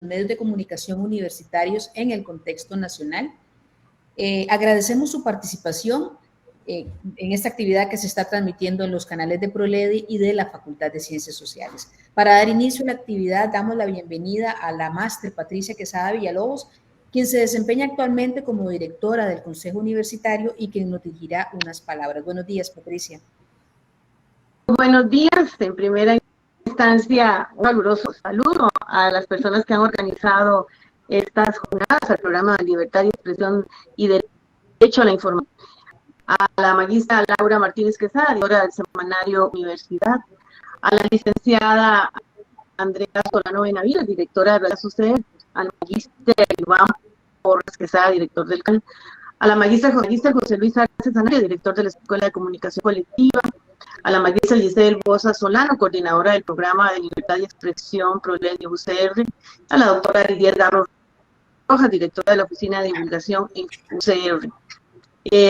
medios de comunicación universitarios en el contexto nacional. Agradecemos su participación en esta actividad que se está transmitiendo en los canales de ProLEDI y de la Facultad de Ciencias Sociales. Para dar inicio a la actividad, damos la bienvenida a la máster Patricia Quesada Villalobos, quien se desempeña actualmente como directora del Consejo Universitario y quien nos dirigirá unas palabras. Buenos días, Patricia. Buenos días. En primera instancia, un caluroso saludo a las personas que han organizado estas jornadas, al programa de Libertad de Expresión y Derecho a la Información, a la magistra Laura Martínez Quesada, directora del semanario Universidad, a la licenciada Andrea Solano Benavides, directora de la SUCED, al magíster Iván Porras Quesada, director del CAN, a la magistra José Luis Arce Sanabria, director de la Escuela de Comunicación Colectiva, a la magistra Giselle Bosa Solano, coordinadora del programa de Libertad y Expresión ProLEDI UCR, a la doctora Lidia Darro Rojas, directora de la Oficina de Divulgación en UCR.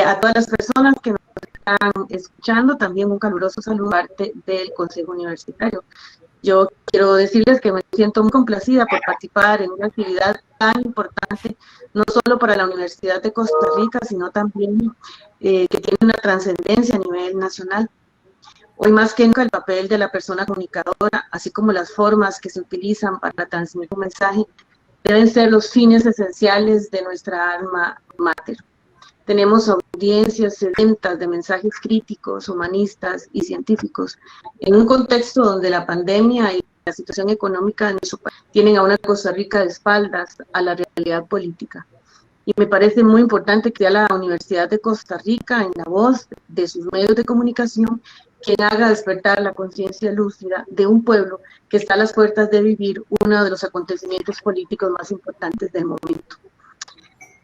A todas las personas que nos están escuchando, también un caluroso saludo parte del Consejo Universitario. Yo quiero decirles que me siento muy complacida por participar en una actividad tan importante, no solo para la Universidad de Costa Rica, sino también que tiene una trascendencia a nivel nacional. Hoy más que nunca el papel de la persona comunicadora, así como las formas que se utilizan para transmitir un mensaje, deben ser los fines esenciales de nuestra alma mater. Tenemos audiencias sedientas de mensajes críticos, humanistas y científicos, en un contexto donde la pandemia y la situación económica de nuestro país tienen a una Costa Rica de espaldas a la realidad política. Y me parece muy importante que sea la Universidad de Costa Rica, en la voz de sus medios de comunicación, quien haga despertar la conciencia lúcida de un pueblo que está a las puertas de vivir uno de los acontecimientos políticos más importantes del momento.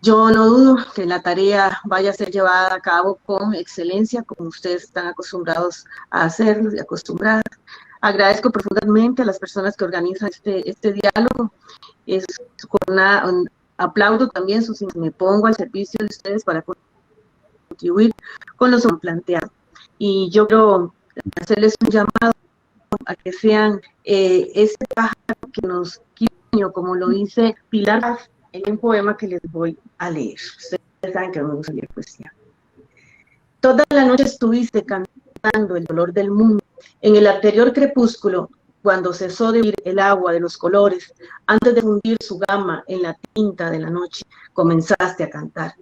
Yo no dudo que la tarea vaya a ser llevada a cabo con excelencia, como ustedes están acostumbrados a hacerlo y acostumbradas. Agradezco profundamente a las personas que organizan este diálogo. Aplaudo también me pongo al servicio de ustedes para contribuir con los planteados. Y yo quiero hacerles un llamado a que sean ese pájaro que nos quiere, como lo dice Pilar en un poema que les voy a leer. Ustedes saben que no me gusta leer poesía. Toda la noche estuviste cantando el dolor del mundo. En el anterior crepúsculo, cuando cesó de huir el agua de los colores, antes de fundir su gama en la tinta de la noche, comenzaste a cantar.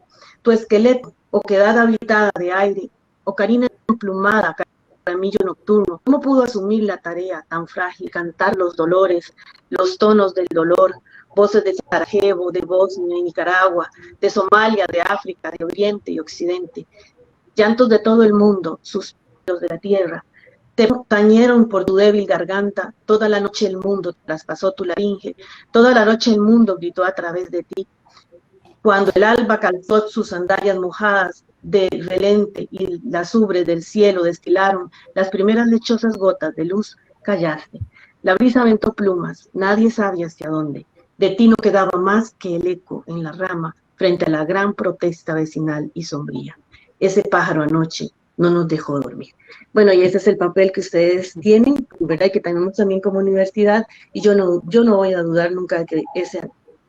Tu esqueleto, oquedad habitada de aire, o carina emplumada, caramillo nocturno, ¿cómo pudo asumir la tarea tan frágil, cantar los dolores, los tonos del dolor, voces de Sarajevo, de Bosnia y Nicaragua, de Somalia, de África, de Oriente y Occidente, llantos de todo el mundo, suspiros de la tierra, te tañeron por tu débil garganta, toda la noche el mundo traspasó tu laringe, toda la noche el mundo gritó a través de ti. Cuando el alba calzó sus sandalias mojadas de relente y las ubres del cielo destilaron las primeras lechosas gotas de luz, callaste. La brisa aventó plumas, nadie sabía hacia dónde. De ti no quedaba más que el eco en la rama frente a la gran protesta vecinal y sombría. Ese pájaro anoche no nos dejó dormir. Bueno, y ese es el papel que ustedes tienen, ¿verdad? Y que tenemos también como universidad, y yo no voy a dudar nunca de que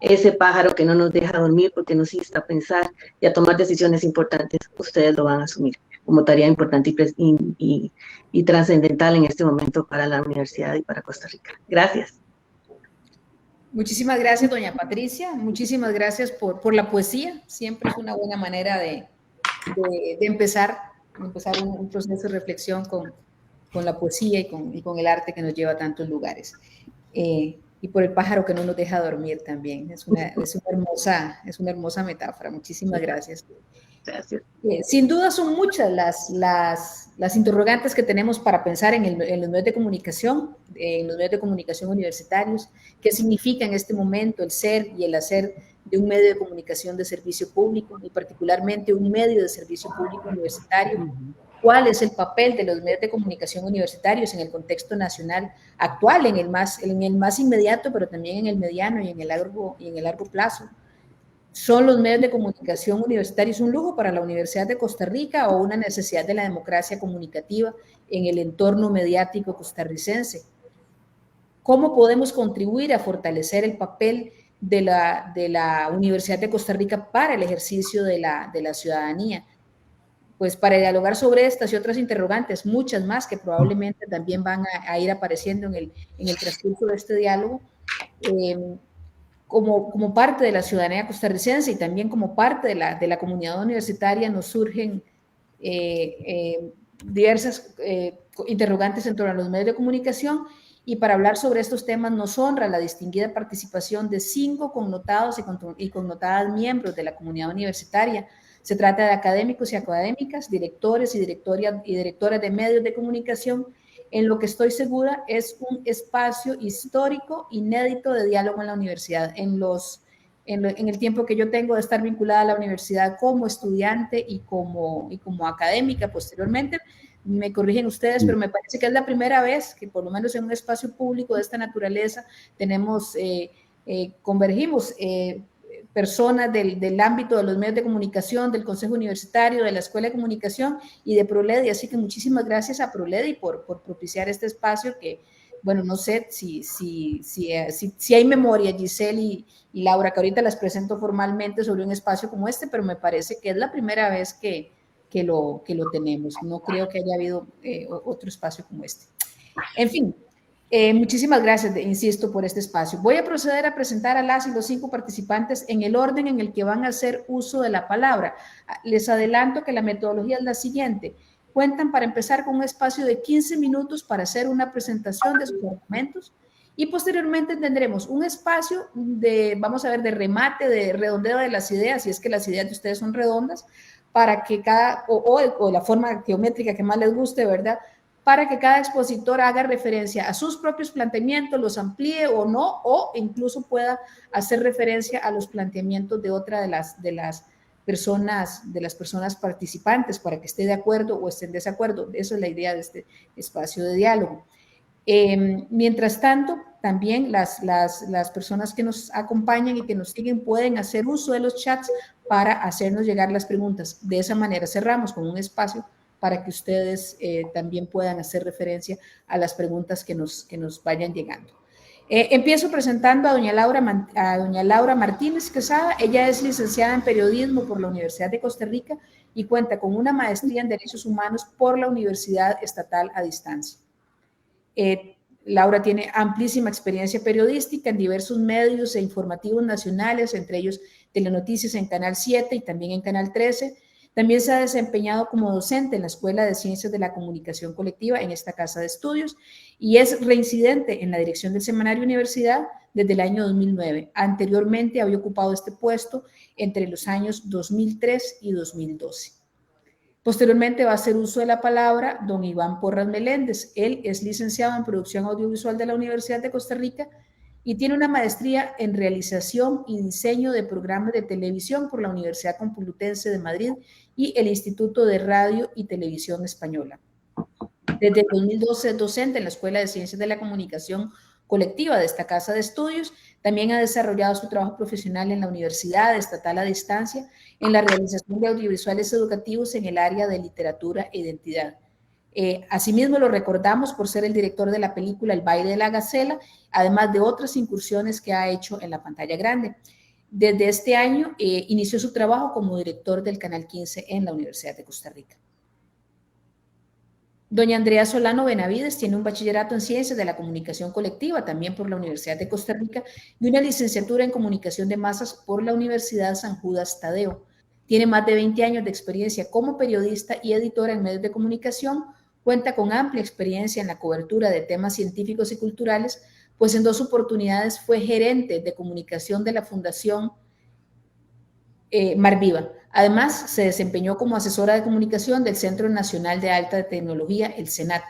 ese pájaro que no nos deja dormir porque nos insta a pensar y a tomar decisiones importantes, ustedes lo van a asumir como tarea importante y trascendental en este momento para la universidad y para Costa Rica. Gracias. Muchísimas gracias, doña Patricia. Muchísimas gracias por la poesía. Siempre es una buena manera de empezar un proceso de reflexión con la poesía y con el arte que nos lleva a tantos lugares. Y por el pájaro que no nos deja dormir también. Es una hermosa metáfora. Muchísimas gracias. Gracias. Sin duda son muchas las interrogantes que tenemos para pensar en los medios de comunicación, en los medios de comunicación universitarios. ¿Qué significa en este momento el ser y el hacer de un medio de comunicación de servicio público, y particularmente un medio de servicio público universitario? ¿Cuál es el papel de los medios de comunicación universitarios en el contexto nacional actual, en el más inmediato, pero también en el mediano y en el largo plazo? ¿Son los medios de comunicación universitarios un lujo para la Universidad de Costa Rica o una necesidad de la democracia comunicativa en el entorno mediático costarricense? ¿Cómo podemos contribuir a fortalecer el papel de la Universidad de Costa Rica para el ejercicio de la ciudadanía? Pues para dialogar sobre estas y otras interrogantes, muchas más que probablemente también van a ir apareciendo en el transcurso de este diálogo, como parte de la ciudadanía costarricense y también como parte de la comunidad universitaria, nos surgen diversas interrogantes en torno a los medios de comunicación, y para hablar sobre estos temas nos honra la distinguida participación de 5 connotados y connotadas miembros de la comunidad universitaria. Se trata de académicos y académicas, directores y directoras de medios de comunicación, en lo que estoy segura es un espacio histórico inédito de diálogo en la universidad. En el tiempo que yo tengo de estar vinculada a la universidad como estudiante y como académica posteriormente, me corrigen ustedes, pero me parece que es la primera vez que por lo menos en un espacio público de esta naturaleza convergimos personas del ámbito de los medios de comunicación, del Consejo Universitario, de la Escuela de Comunicación y de ProLEDI. Así que muchísimas gracias a ProLEDI por propiciar este espacio que, bueno, no sé si hay memoria, Giselle y Laura, que ahorita las presento formalmente sobre un espacio como este, pero me parece que es la primera vez que lo tenemos. No creo que haya habido otro espacio como este. En fin, muchísimas gracias, insisto, por este espacio. Voy a proceder a presentar a las y los 5 participantes en el orden en el que van a hacer uso de la palabra. Les adelanto que la metodología es la siguiente. Cuentan para empezar con un espacio de 15 minutos para hacer una presentación de sus argumentos y posteriormente tendremos un espacio vamos a ver, de remate, de redondeo de las ideas, si es que las ideas de ustedes son redondas, para que o la forma geométrica que más les guste, ¿verdad?, para que cada expositor haga referencia a sus propios planteamientos, los amplíe o no, o incluso pueda hacer referencia a los planteamientos de otra de las personas participantes, para que esté de acuerdo o esté en desacuerdo. Eso es la idea de este espacio de diálogo. Mientras tanto, también las personas que nos acompañan y que nos siguen pueden hacer uso de los chats para hacernos llegar las preguntas. De esa manera cerramos con un espacio para que ustedes también puedan hacer referencia a las preguntas que nos vayan llegando. Empiezo presentando a doña Laura Martínez Quesada. Ella es licenciada en Periodismo por la Universidad de Costa Rica y cuenta con una maestría en Derechos Humanos por la Universidad Estatal a Distancia. Laura tiene amplísima experiencia periodística en diversos medios e informativos nacionales, entre ellos Telenoticias en Canal 7 y también en Canal 13. También se ha desempeñado como docente en la Escuela de Ciencias de la Comunicación Colectiva en esta casa de estudios y es reincidente en la dirección del Semanario Universidad desde el año 2009. Anteriormente había ocupado este puesto entre los años 2003 y 2012. Posteriormente va a hacer uso de la palabra don Iván Porras Meléndez. Él es licenciado en Producción Audiovisual de la Universidad de Costa Rica y tiene una maestría en Realización y Diseño de Programas de Televisión por la Universidad Complutense de Madrid y el Instituto de Radio y Televisión Española. Desde el 2012 es docente en la Escuela de Ciencias de la Comunicación Colectiva de esta casa de estudios. También ha desarrollado su trabajo profesional en la Universidad Estatal a Distancia en la realización de audiovisuales educativos en el área de literatura e identidad. Asimismo, lo recordamos por ser el director de la película El baile de la gacela, además de otras incursiones que ha hecho en la pantalla grande. Desde este año inició su trabajo como director del Canal 15 en la Universidad de Costa Rica. Doña Andrea Solano Benavides tiene un bachillerato en Ciencias de la Comunicación Colectiva, también por la Universidad de Costa Rica, y una licenciatura en Comunicación de Masas por la Universidad San Judas Tadeo. Tiene más de 20 años de experiencia como periodista y editora en medios de comunicación. Cuenta con amplia experiencia en la cobertura de temas científicos y culturales, pues en 2 oportunidades fue gerente de comunicación de la Fundación Marviva. Además, se desempeñó como asesora de comunicación del Centro Nacional de Alta Tecnología, el CENAT.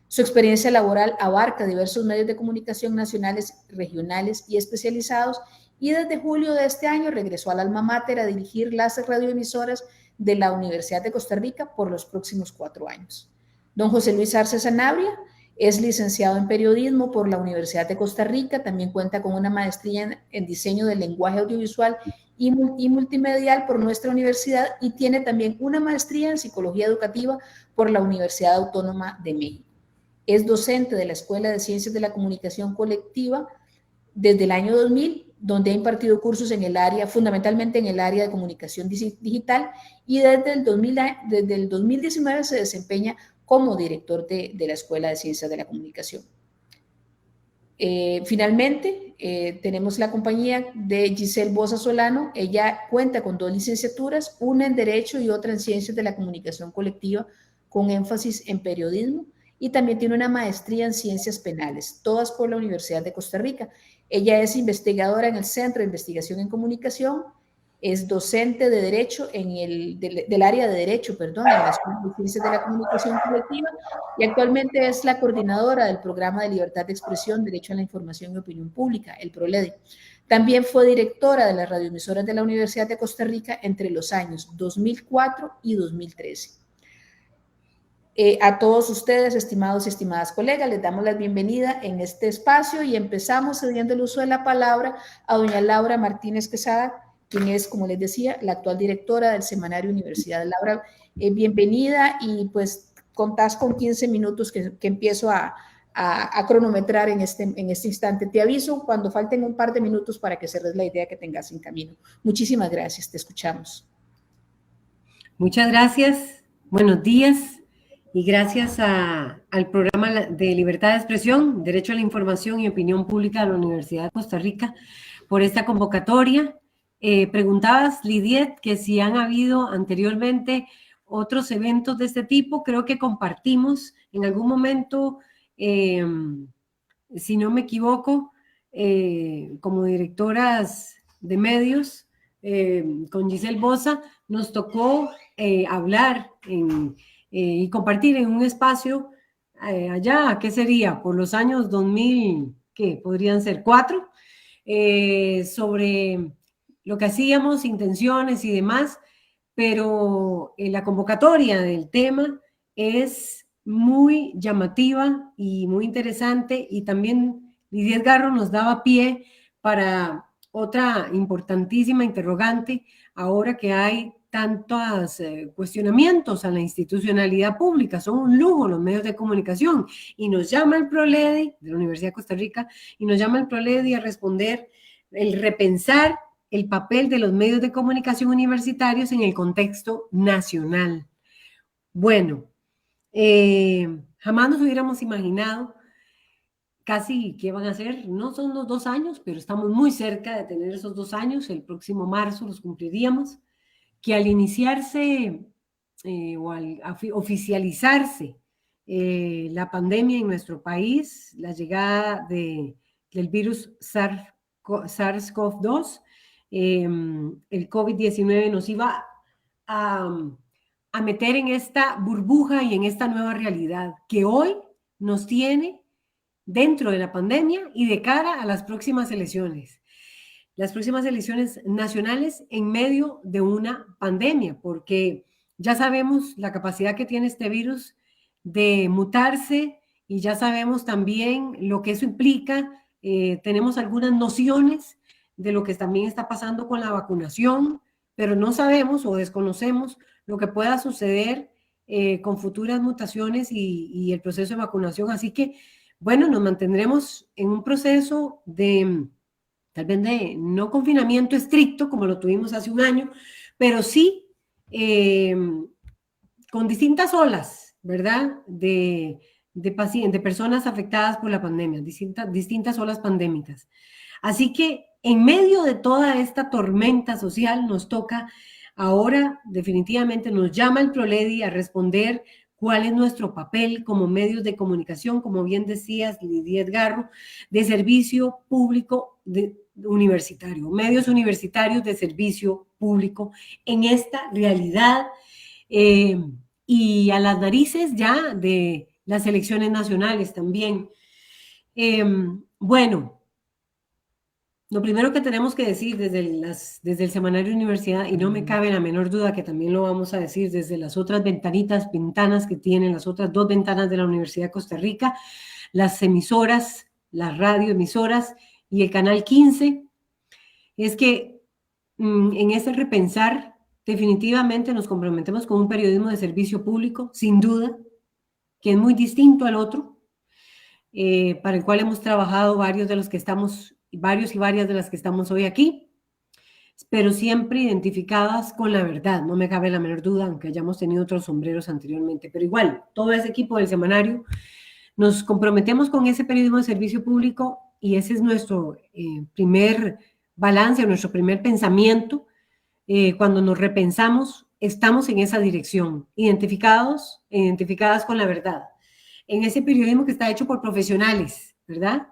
Su experiencia laboral abarca diversos medios de comunicación nacionales, regionales y especializados, y desde julio de este año regresó al alma mater a dirigir las radioemisoras de la Universidad de Costa Rica por los próximos 4 años. Don José Luis Arce Sanabria es licenciado en Periodismo por la Universidad de Costa Rica, también cuenta con una maestría en Diseño del Lenguaje Audiovisual y Multimedial por nuestra universidad y tiene también una maestría en Psicología Educativa por la Universidad Autónoma de México. es docente de la Escuela de Ciencias de la Comunicación Colectiva desde el año 2000, donde ha impartido cursos en el área, fundamentalmente en el área de comunicación digital, y desde el 2019 se desempeña como director de la Escuela de Ciencias de la Comunicación. Finalmente, tenemos la compañía de Giselle Bosa Solano. Ella cuenta con 2 licenciaturas, una en Derecho y otra en Ciencias de la Comunicación Colectiva, con énfasis en periodismo, y también tiene una maestría en Ciencias Penales, todas por la Universidad de Costa Rica. Ella es investigadora en el Centro de Investigación en Comunicación, es docente de Derecho del área de Derecho, perdón, en la Escuela de Ciencias de la Comunicación Colectiva, y actualmente es la coordinadora del Programa de Libertad de Expresión, Derecho a la Información y Opinión Pública, el PROLEDI. También fue directora de las radioemisoras de la Universidad de Costa Rica entre los años 2004 y 2013. A todos ustedes, estimados y estimadas colegas, les damos la bienvenida en este espacio y empezamos cediendo el uso de la palabra a doña Laura Martínez Quesada, quien es, como les decía, la actual directora del Semanario Universidad. Laura, bienvenida, y pues contás con 15 minutos que empiezo a cronometrar en este instante. Te aviso cuando falten un par de minutos para que cerres la idea que tengas en camino. Muchísimas gracias, te escuchamos. Muchas gracias, buenos días, y gracias al programa de Libertad de Expresión, Derecho a la Información y Opinión Pública de la Universidad de Costa Rica por esta convocatoria. Preguntabas, Lidiet, que si han habido anteriormente otros eventos de este tipo. Creo que compartimos en algún momento, si no me equivoco, como directoras de medios, con Giselle Bosa, nos tocó hablar y compartir en un espacio allá, ¿qué sería? Por los años 2000, ¿qué? Podrían ser 4, sobre lo que hacíamos, intenciones y demás, pero la convocatoria del tema es muy llamativa y muy interesante, y también Lidiet Garro nos daba pie para otra importantísima interrogante, ahora que hay tantos cuestionamientos a la institucionalidad pública. Son un lujo los medios de comunicación, y nos llama el PROLEDI de la Universidad de Costa Rica, y nos llama el PROLEDI a responder el repensar el papel de los medios de comunicación universitarios en el contexto nacional. Bueno, jamás nos hubiéramos imaginado casi que van a ser, no son los 2 años, pero estamos muy cerca de tener esos 2 años, el próximo marzo los cumpliríamos, que al iniciarse o al oficializarse la pandemia en nuestro país, la llegada del virus SARS-CoV-2, el COVID-19 nos iba a meter en esta burbuja y en esta nueva realidad que hoy nos tiene dentro de la pandemia y de cara a las próximas elecciones nacionales en medio de una pandemia, porque ya sabemos la capacidad que tiene este virus de mutarse, y ya sabemos también lo que eso implica. Tenemos algunas nociones de lo que también está pasando con la vacunación, pero no sabemos o desconocemos lo que pueda suceder con futuras mutaciones y el proceso de vacunación. Así que, bueno, nos mantendremos en un proceso de, tal vez de no confinamiento estricto como lo tuvimos hace un año, pero sí con distintas olas, ¿verdad? De personas afectadas por la pandemia, distintas olas pandémicas. Así que en medio de toda esta tormenta social nos toca ahora, definitivamente nos llama el PROLEDI a responder cuál es nuestro papel como medios de comunicación, como bien decías, Lidiet Garro, de servicio público universitario, medios universitarios de servicio público en esta realidad y a las narices ya de las elecciones nacionales también. Bueno, lo primero que tenemos que decir desde el Semanario Universidad, y no me cabe la menor duda que también lo vamos a decir desde las otras ventanas que tienen las otras 2 ventanas de la Universidad de Costa Rica, las emisoras, las radioemisoras y el Canal 15, es que en ese repensar definitivamente nos comprometemos con un periodismo de servicio público, sin duda, que es muy distinto al otro, para el cual hemos trabajado varios y varias de las que estamos hoy aquí, pero siempre identificadas con la verdad, no me cabe la menor duda, aunque hayamos tenido otros sombreros anteriormente, pero igual, todo ese equipo del semanario nos comprometemos con ese periodismo de servicio público y ese es nuestro primer balance, nuestro primer pensamiento. Cuando nos repensamos, estamos en esa dirección, identificadas con la verdad, en ese periodismo que está hecho por profesionales, ¿verdad?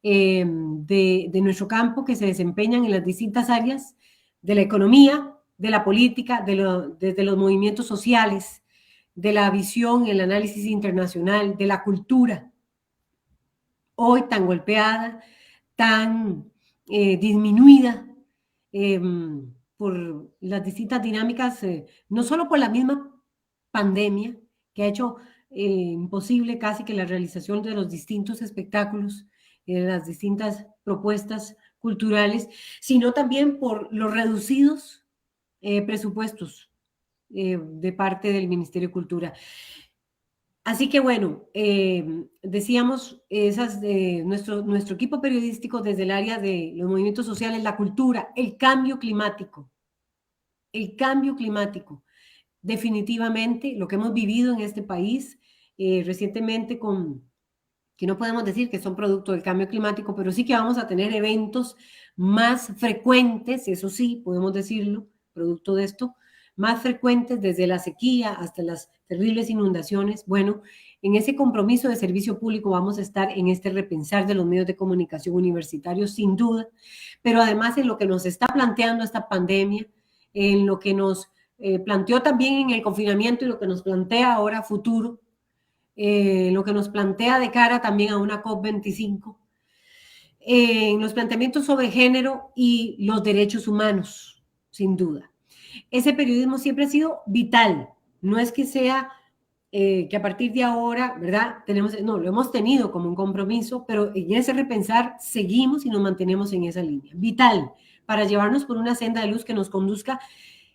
De nuestro campo que se desempeñan en las distintas áreas de la economía, de la política, desde los movimientos sociales, de la visión, el análisis internacional, de la cultura, hoy tan golpeada, tan disminuida por las distintas dinámicas, no solo por la misma pandemia que ha hecho imposible casi que la realización de los distintos espectáculos, las distintas propuestas culturales, sino también por los reducidos presupuestos de parte del Ministerio de Cultura. Así que bueno, decíamos, nuestro equipo periodístico desde el área de los movimientos sociales, la cultura, el cambio climático, definitivamente lo que hemos vivido en este país recientemente que no podemos decir que son producto del cambio climático, pero sí que vamos a tener eventos más frecuentes, eso sí, podemos decirlo, producto de esto, más frecuentes desde la sequía hasta las terribles inundaciones. Bueno, en ese compromiso de servicio público vamos a estar en este repensar de los medios de comunicación universitarios, sin duda, pero además en lo que nos está planteando esta pandemia, en lo que nos planteó también en el confinamiento y lo que nos plantea ahora futuro, lo que nos plantea de cara también a una COP25, en los planteamientos sobre género y los derechos humanos, sin duda. Ese periodismo siempre ha sido vital, no es que sea que a partir de ahora, ¿verdad? No, lo hemos tenido como un compromiso, pero en ese repensar seguimos y nos mantenemos en esa línea. Vital para llevarnos por una senda de luz que nos conduzca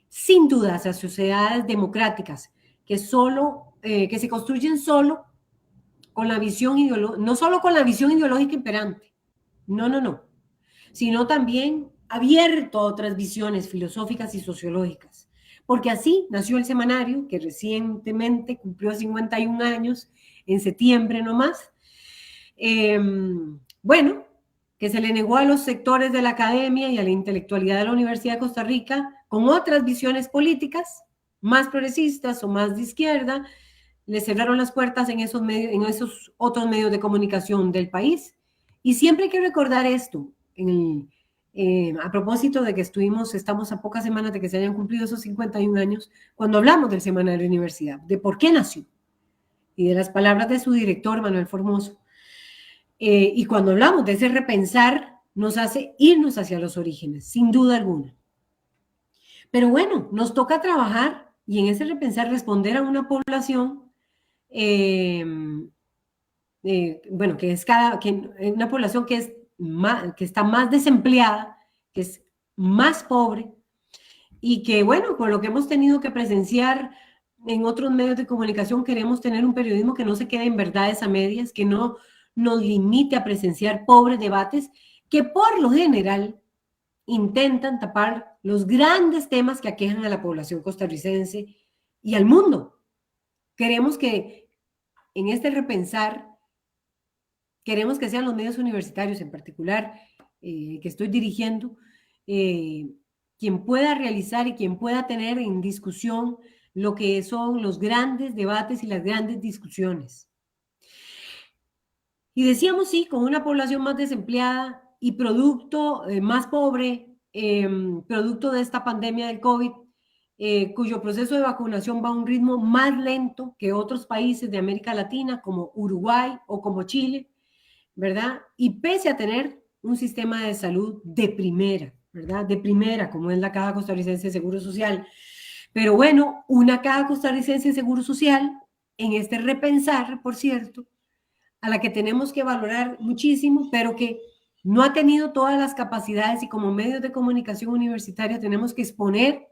sin duda hacia sociedades democráticas que se construyen solo con la visión ideológica, no solo con la visión ideológica imperante, no, sino también abierto a otras visiones filosóficas y sociológicas. Porque así nació el semanario, que recientemente cumplió 51 años, en septiembre nomás. Bueno, que se le negó a los sectores de la academia y a la intelectualidad de la Universidad de Costa Rica, con otras visiones políticas, más progresistas o más de izquierda, le cerraron las puertas en esos otros medios de comunicación del país. Y siempre hay que recordar esto, a propósito de que estamos a pocas semanas de que se hayan cumplido esos 51 años, cuando hablamos del Semanario de Universidad, de por qué nació, y de las palabras de su director, Manuel Formoso. Y cuando hablamos de ese repensar, nos hace irnos hacia los orígenes, sin duda alguna. Pero bueno, nos toca trabajar y en ese repensar responder a una población, bueno, una población que está más desempleada, que es más pobre y que, bueno, con lo que hemos tenido que presenciar en otros medios de comunicación, queremos tener un periodismo que no se quede en verdades a medias, que no nos limite a presenciar pobres debates que por lo general intentan tapar los grandes temas que aquejan a la población costarricense y al mundo. Queremos que en este repensar, queremos que sean los medios universitarios en particular, que estoy dirigiendo, quien pueda realizar y quien pueda tener en discusión lo que son los grandes debates y las grandes discusiones. Y decíamos, sí, con una población más desempleada y producto más pobre, producto de esta pandemia del COVID, cuyo proceso de vacunación va a un ritmo más lento que otros países de América Latina, como Uruguay o como Chile, ¿verdad? Y pese a tener un sistema de salud de primera, ¿verdad? De primera, como es la Caja Costarricense de Seguro Social. Pero bueno, una Caja Costarricense de Seguro Social, en este repensar, por cierto, a la que tenemos que valorar muchísimo, pero que no ha tenido todas las capacidades y como medios de comunicación universitaria tenemos que exponer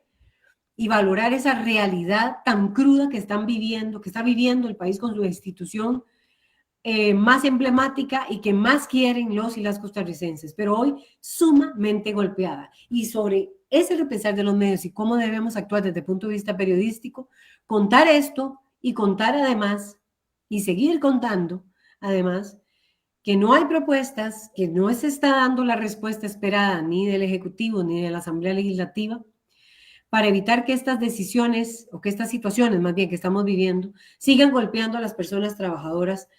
y valorar esa realidad tan cruda que está viviendo el país con su institución más emblemática y que más quieren los y las costarricenses, pero hoy sumamente golpeada. Y sobre ese repensar de los medios y cómo debemos actuar desde el punto de vista periodístico, contar esto y contar además, y seguir contando, además, que no hay propuestas, que no se está dando la respuesta esperada ni del Ejecutivo ni de la Asamblea Legislativa para evitar que estas decisiones o que estas situaciones más bien que estamos viviendo sigan golpeando a las personas trabajadoras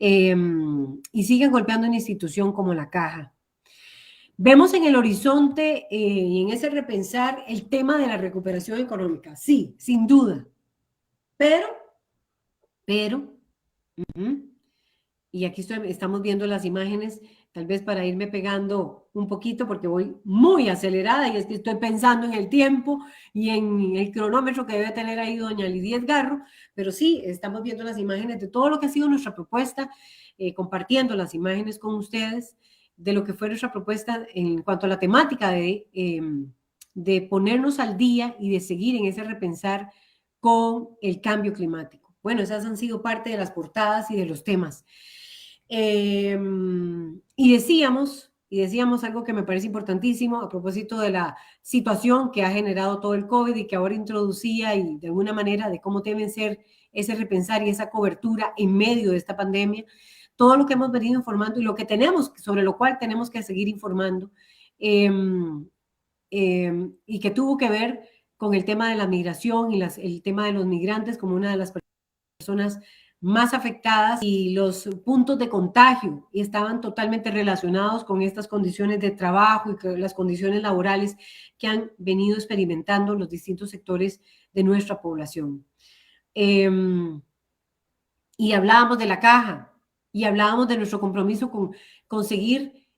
y sigan golpeando una institución como la Caja. Vemos en el horizonte y en ese repensar el tema de la recuperación económica, sí, sin duda, pero, y aquí estamos viendo las imágenes, tal vez para irme pegando un poquito porque voy muy acelerada y es que estoy pensando en el tiempo y en el cronómetro que debe tener ahí doña Lidia Edgarro, pero sí, estamos viendo las imágenes de todo lo que ha sido nuestra propuesta, compartiendo las imágenes con ustedes de lo que fue nuestra propuesta en cuanto a la temática de ponernos al día y de seguir en ese repensar con el cambio climático. Bueno, esas han sido parte de las portadas y de los temas. Y decíamos algo que me parece importantísimo a propósito de la situación que ha generado todo el COVID y que ahora introducía y de alguna manera de cómo deben ser ese repensar y esa cobertura en medio de esta pandemia, todo lo que hemos venido informando y lo que tenemos, sobre lo cual tenemos que seguir informando, y que tuvo que ver con el tema de la migración y el tema de los migrantes como una de las personas más afectadas y los puntos de contagio y estaban totalmente relacionados con estas condiciones de trabajo y con las condiciones laborales que han venido experimentando los distintos sectores de nuestra población. Y hablábamos de la Caja y hablábamos de nuestro compromiso con seguir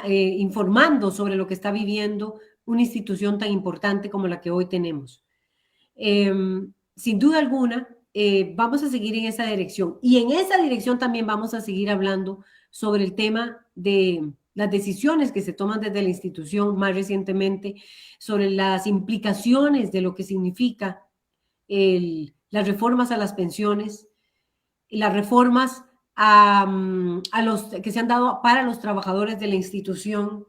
informando sobre lo que está viviendo una institución tan importante como la que hoy tenemos. Sin duda alguna, vamos a seguir en esa dirección. Y en esa dirección también vamos a seguir hablando sobre el tema de las decisiones que se toman desde la institución más recientemente, sobre las implicaciones de lo que significa las reformas a las pensiones, las reformas los que se han dado para los trabajadores de la institución,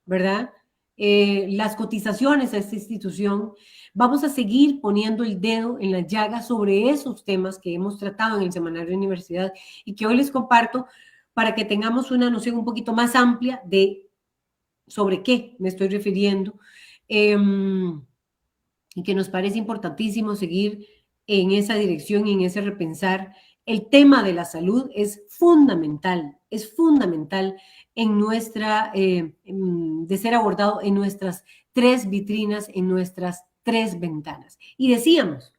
¿verdad? Las cotizaciones a esta institución. Vamos a seguir poniendo el dedo en la llaga sobre esos temas que hemos tratado en el Semanario de Universidad y que hoy les comparto para que tengamos una noción un poquito más amplia de sobre qué me estoy refiriendo y que nos parece importantísimo seguir en esa dirección y en ese repensar. El tema de la salud es fundamental en nuestra, de ser abordado en nuestras 3 vitrinas, en nuestras 3 ventanas. Y decíamos,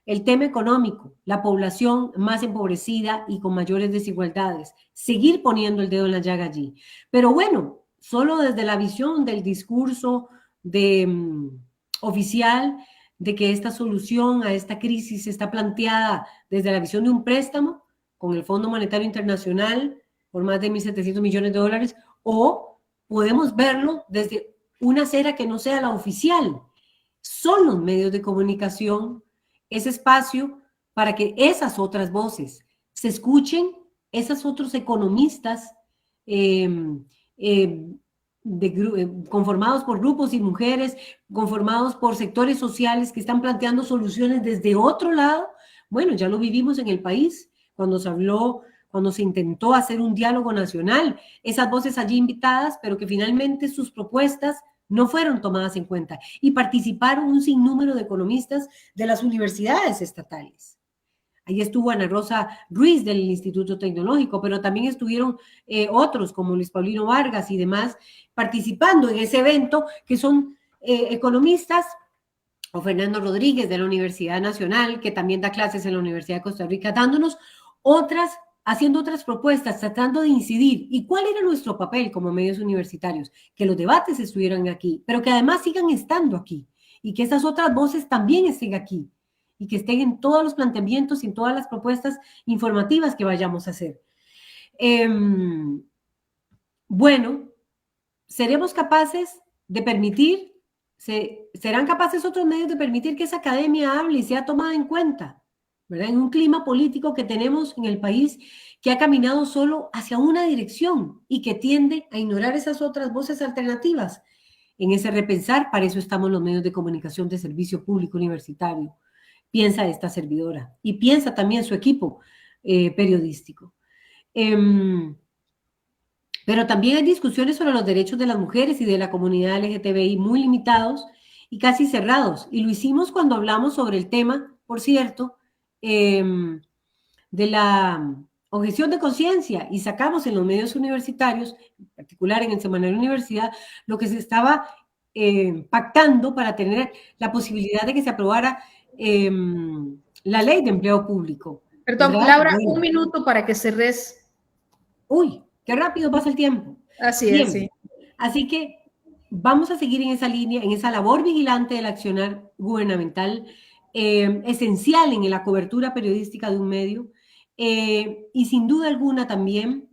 el tema económico, la población más empobrecida y con mayores desigualdades, seguir poniendo el dedo en la llaga allí. Pero bueno, solo desde la visión del discurso oficial de que esta solución a esta crisis está planteada desde la visión de un préstamo con el Fondo Monetario Internacional por más de 1.700 millones de dólares, o podemos verlo desde una acera que no sea la oficial. Son los medios de comunicación ese espacio para que esas otras voces se escuchen, esos otros economistas conformados por grupos y mujeres, conformados por sectores sociales que están planteando soluciones desde otro lado. Bueno, ya lo vivimos en el país, cuando se intentó hacer un diálogo nacional, esas voces allí invitadas, pero que finalmente sus propuestas no fueron tomadas en cuenta y participaron un sinnúmero de economistas de las universidades estatales. Ahí estuvo Ana Rosa Ruiz del Instituto Tecnológico, pero también estuvieron otros como Luis Paulino Vargas y demás participando en ese evento, que son economistas, o Fernando Rodríguez de la Universidad Nacional, que también da clases en la Universidad de Costa Rica, haciendo otras propuestas, tratando de incidir. ¿Y cuál era nuestro papel como medios universitarios? Que los debates estuvieran aquí, pero que además sigan estando aquí y que esas otras voces también estén aquí y que estén en todos los planteamientos y en todas las propuestas informativas que vayamos a hacer. Bueno, ¿seremos capaces de permitir, serán capaces otros medios de permitir que esa academia hable y sea tomada en cuenta? ¿verdad? En un clima político que tenemos en el país que ha caminado solo hacia una dirección y que tiende a ignorar esas otras voces alternativas. En ese repensar, para eso estamos los medios de comunicación de servicio público universitario. Piensa esta servidora y piensa también su equipo periodístico. Pero también hay discusiones sobre los derechos de las mujeres y de la comunidad LGTBI muy limitados y casi cerrados. Y lo hicimos cuando hablamos sobre el tema, por cierto, de la objeción de conciencia, y sacamos en los medios universitarios, en particular en el Semanario Universidad, lo que se estaba pactando para tener la posibilidad de que se aprobara la ley de empleo público. Perdón, ¿verdad? Laura, Bueno. un minuto para que cerres. Uy, qué rápido pasa el tiempo. Así Bien. es, sí. Así que vamos a seguir en esa línea, en esa labor vigilante del accionar gubernamental, esencial en la cobertura periodística de un medio, y sin duda alguna también,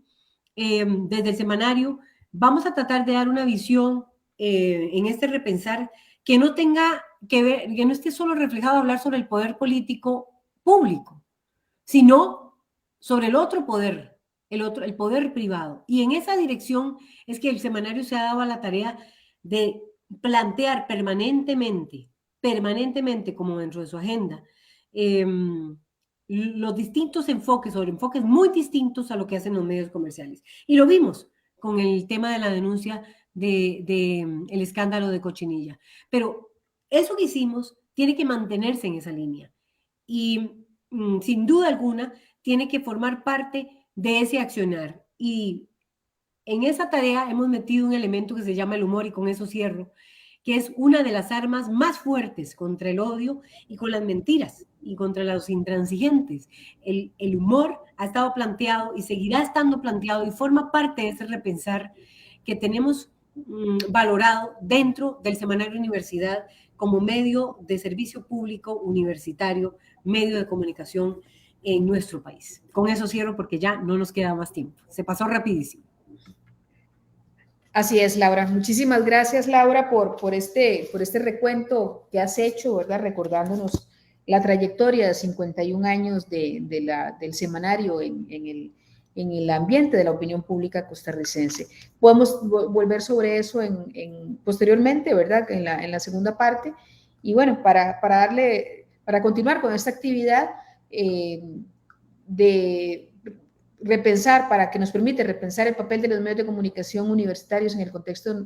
desde el semanario, vamos a tratar de dar una visión en este repensar que no tenga que ver, que no esté solo reflejado a hablar sobre el poder político público, sino sobre el otro poder, el poder privado. Y en esa dirección es que el semanario se ha dado a la tarea de plantear permanentemente, como dentro de su agenda, los distintos enfoques, sobre enfoques muy distintos a lo que hacen los medios comerciales. Y lo vimos con el tema de la denuncia el escándalo de Cochinilla. Pero eso que hicimos tiene que mantenerse en esa línea. Y sin duda alguna tiene que formar parte de ese accionar. Y en esa tarea hemos metido un elemento que se llama el humor, y con eso cierro, que es una de las armas más fuertes contra el odio y con las mentiras y contra los intransigentes. El humor ha estado planteado y seguirá estando planteado y forma parte de ese repensar que tenemos valorado dentro del Semanario Universidad como medio de servicio público universitario, medio de comunicación en nuestro país. Con eso cierro porque ya no nos queda más tiempo. Se pasó rapidísimo. Así es, Laura. Muchísimas gracias, Laura, por este recuento que has hecho, ¿verdad? Recordándonos la trayectoria de 51 años del semanario en el ambiente de la opinión pública costarricense. Podemos volver sobre eso posteriormente, ¿verdad? En la segunda parte. Y bueno, para continuar con esta actividad de repensar, para que nos permite repensar el papel de los medios de comunicación universitarios en el contexto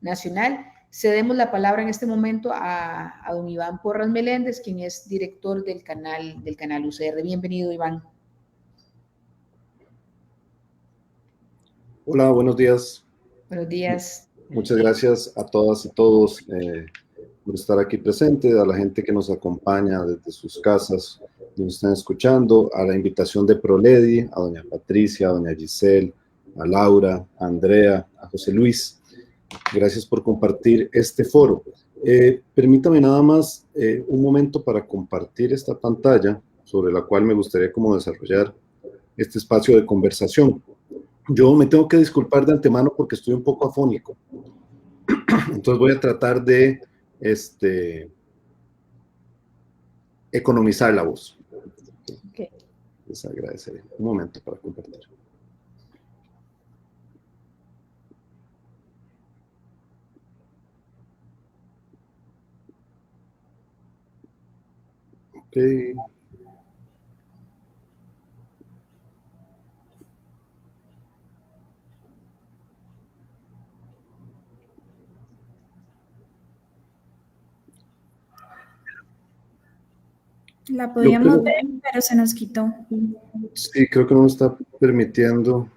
nacional, cedemos la palabra en este momento a don Iván Porras Meléndez, quien es director del canal UCR. Bienvenido, Iván. Hola, buenos días. Buenos días. Muchas gracias a todas y todos por estar aquí presentes, a la gente que nos acompaña desde sus casas, que nos están escuchando, a la invitación de Proledi, a doña Patricia, a doña Giselle, a Laura, a Andrea, a José Luis. Gracias por compartir este foro. Permítame nada más un momento para compartir esta pantalla sobre la cual me gustaría como desarrollar este espacio de conversación. Yo me tengo que disculpar de antemano porque estoy un poco afónico. Entonces voy a tratar de economizar la voz. Okay. Les agradeceré. Un momento para compartir. Okay. La podíamos ver, pero se nos quitó. Sí, creo que no me está permitiendo.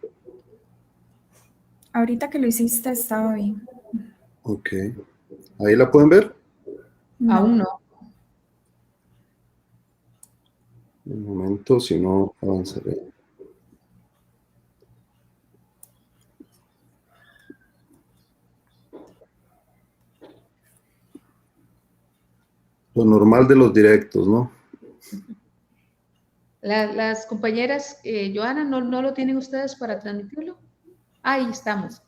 Ahorita que lo hiciste estaba bien. Ok. ¿Ahí la pueden ver? No. Aún no. Un momento, si no, avanzaré. Lo normal de los directos, ¿no? Las compañeras, Joana, ¿no lo tienen ustedes para transmitirlo? Ahí estamos.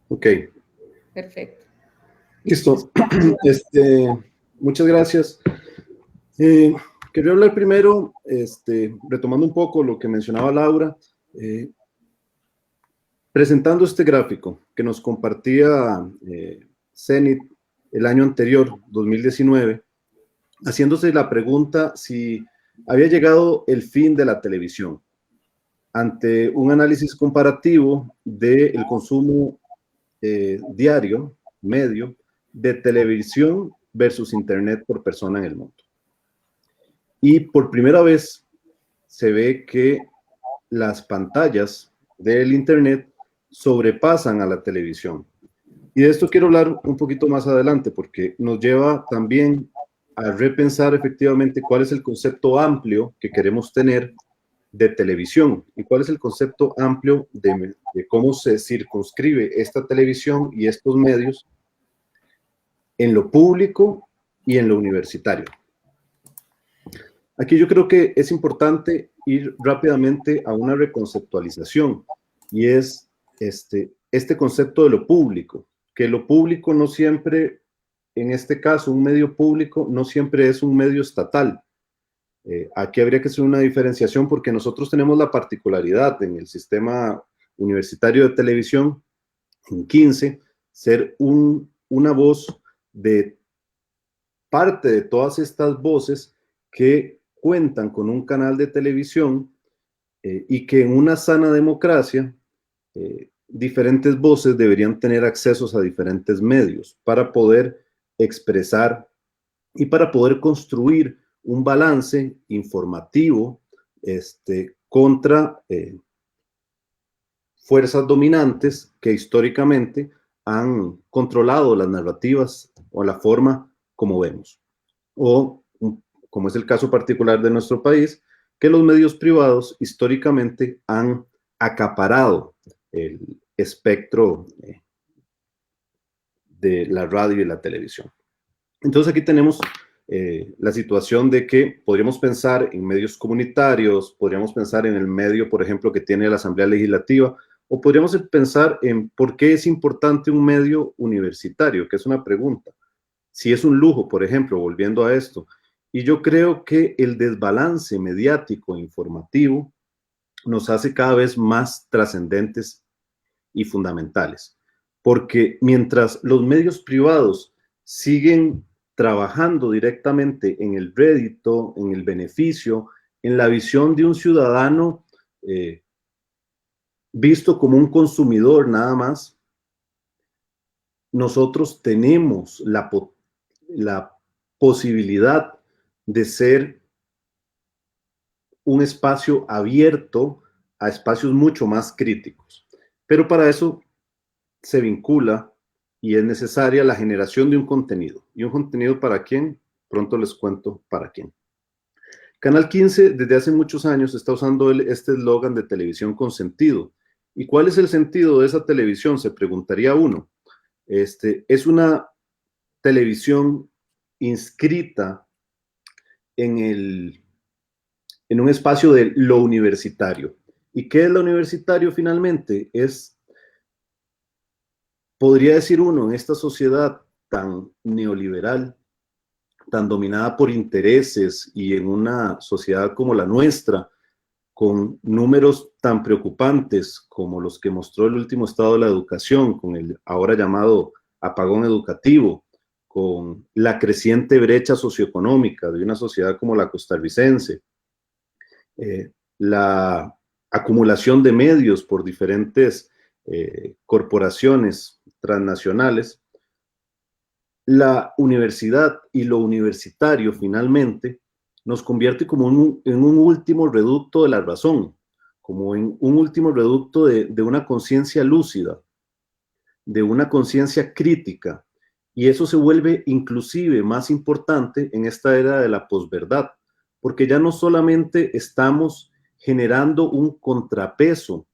Ok. Perfecto. Listo. Muchas gracias. quería hablar primero, retomando un poco lo que mencionaba Laura, presentando este gráfico que nos compartía Zenit el año anterior, 2019, haciéndose la pregunta si había llegado el fin de la televisión, ante un análisis comparativo del consumo diario, medio, de televisión versus Internet por persona en el mundo. Y por primera vez se ve que las pantallas del Internet sobrepasan a la televisión. Y de esto quiero hablar un poquito más adelante, porque nos lleva también a repensar efectivamente cuál es el concepto amplio que queremos tener de televisión y cuál es el concepto amplio de cómo se circunscribe esta televisión y estos medios en lo público y en lo universitario. Aquí yo creo que es importante ir rápidamente a una reconceptualización, y es este concepto de lo público, que lo público no siempre, en este caso, un medio público no siempre es un medio estatal. Aquí habría que hacer una diferenciación porque nosotros tenemos la particularidad en el sistema universitario de televisión, en 15, ser una voz de parte de todas estas voces que cuentan con un canal de televisión y que en una sana democracia diferentes voces deberían tener accesos a diferentes medios para poder expresar y para poder construir un balance informativo contra fuerzas dominantes que históricamente han controlado las narrativas o la forma como vemos. O, como es el caso particular de nuestro país, que los medios privados históricamente han acaparado el espectro de la radio y la televisión. Entonces aquí tenemos la situación de que podríamos pensar en medios comunitarios, podríamos pensar en el medio, por ejemplo, que tiene la Asamblea Legislativa, o podríamos pensar en por qué es importante un medio universitario, que es una pregunta. Si es un lujo, por ejemplo, volviendo a esto. Y yo creo que el desbalance mediático e informativo nos hace cada vez más trascendentes y fundamentales. Porque mientras los medios privados siguen trabajando directamente en el rédito, en el beneficio, en la visión de un ciudadano visto como un consumidor nada más, nosotros tenemos la posibilidad de ser un espacio abierto a espacios mucho más críticos. Pero para eso se vincula y es necesaria la generación de un contenido. ¿Y un contenido para quién? Pronto les cuento para quién. Canal 15 desde hace muchos años está usando este eslogan de televisión con sentido. ¿Y cuál es el sentido de esa televisión? Se preguntaría uno. Es una televisión inscrita en un espacio de lo universitario. ¿Y qué es lo universitario finalmente? Podría decir uno, en esta sociedad tan neoliberal, tan dominada por intereses y en una sociedad como la nuestra, con números tan preocupantes como los que mostró el último estado de la educación, con el ahora llamado apagón educativo, con la creciente brecha socioeconómica de una sociedad como la costarricense, la acumulación de medios por diferentes corporaciones transnacionales, la universidad y lo universitario finalmente nos convierte como en un último reducto de la razón, como en un último reducto de una conciencia lúcida, de una conciencia crítica, y eso se vuelve inclusive más importante en esta era de la posverdad, porque ya no solamente estamos generando un contrapeso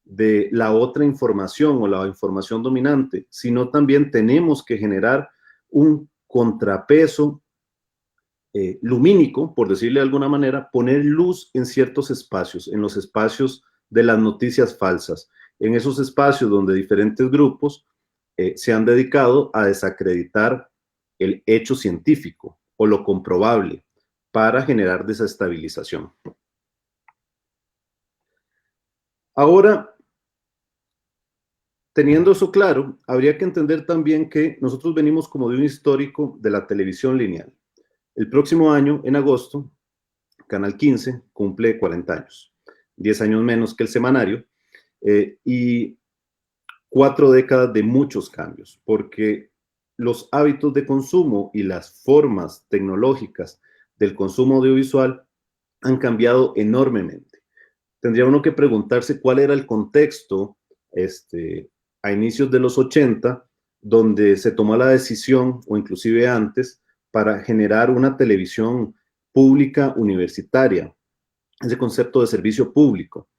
de la otra información o la información dominante, sino también tenemos que generar un contrapeso lumínico, por decirle de alguna manera, poner luz en ciertos espacios, en los espacios de las noticias falsas, en esos espacios donde diferentes grupos se han dedicado a desacreditar el hecho científico o lo comprobable para generar desestabilización. Ahora, teniendo eso claro, habría que entender también que nosotros venimos como de un histórico de la televisión lineal. El próximo año, en agosto, Canal 15 cumple 40 años, 10 años menos que el semanario, y 4 décadas de muchos cambios, porque los hábitos de consumo y las formas tecnológicas del consumo audiovisual han cambiado enormemente. Tendría uno que preguntarse cuál era el contexto a inicios de los 80, donde se tomó la decisión, o inclusive antes, para generar una televisión pública universitaria, ese concepto de servicio público,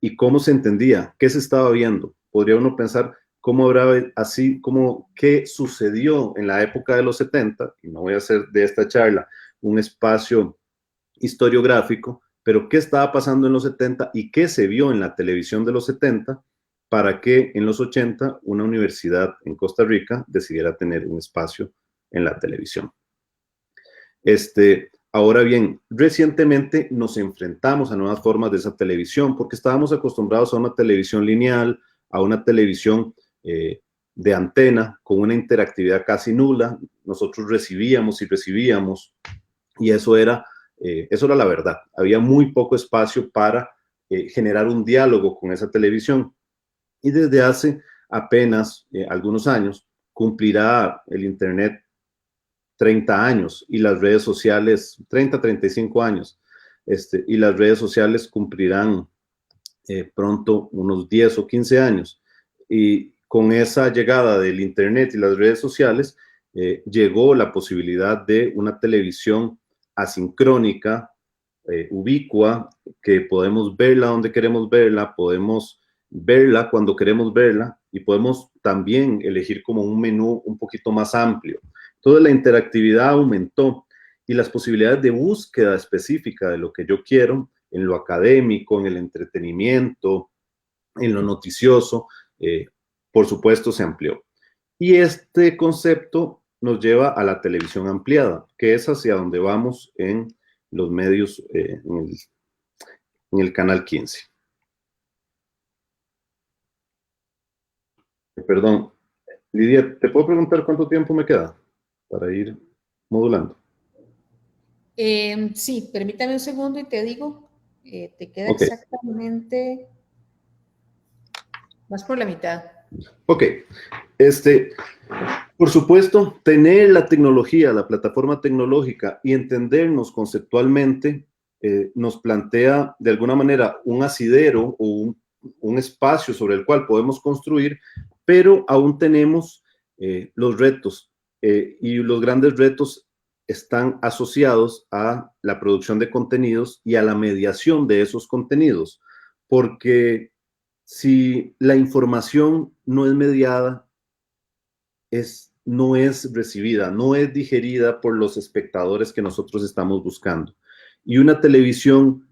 y cómo se entendía, qué se estaba viendo. Podría uno pensar cómo habrá, así como qué sucedió en la época de los 70, y no voy a hacer de esta charla un espacio historiográfico, pero qué estaba pasando en los 70 y qué se vio en la televisión de los 70 para que en los 80 una universidad en Costa Rica decidiera tener un espacio en la televisión. Ahora bien, recientemente nos enfrentamos a nuevas formas de esa televisión porque estábamos acostumbrados a una televisión lineal, a una televisión de antena con una interactividad casi nula. Nosotros recibíamos y eso era la verdad. Había muy poco espacio para generar un diálogo con esa televisión. Y desde hace apenas algunos años cumplirá el Internet 30 años y las redes sociales, 30, 35 años, y las redes sociales cumplirán pronto unos 10 o 15 años. Y con esa llegada del Internet y las redes sociales, llegó la posibilidad de una televisión asincrónica, ubicua, que podemos verla donde queremos verla, podemos verla cuando queremos verla y podemos también elegir como un menú un poquito más amplio. Toda la interactividad aumentó y las posibilidades de búsqueda específica de lo que yo quiero en lo académico, en el entretenimiento, en lo noticioso, por supuesto se amplió. Y este concepto nos lleva a la televisión ampliada, que es hacia donde vamos en los medios, en el Canal 15. Perdón, Lidia, ¿te puedo preguntar cuánto tiempo me queda para ir modulando? Sí, permítame un segundo y te digo, te queda Okay. Exactamente más por la mitad. Ok, por supuesto, tener la tecnología, la plataforma tecnológica y entendernos conceptualmente nos plantea de alguna manera un asidero o un espacio sobre el cual podemos construir, pero aún tenemos los retos y los grandes retos están asociados a la producción de contenidos y a la mediación de esos contenidos, porque si la información no es mediada, no es recibida, no es digerida por los espectadores que nosotros estamos buscando. Y una televisión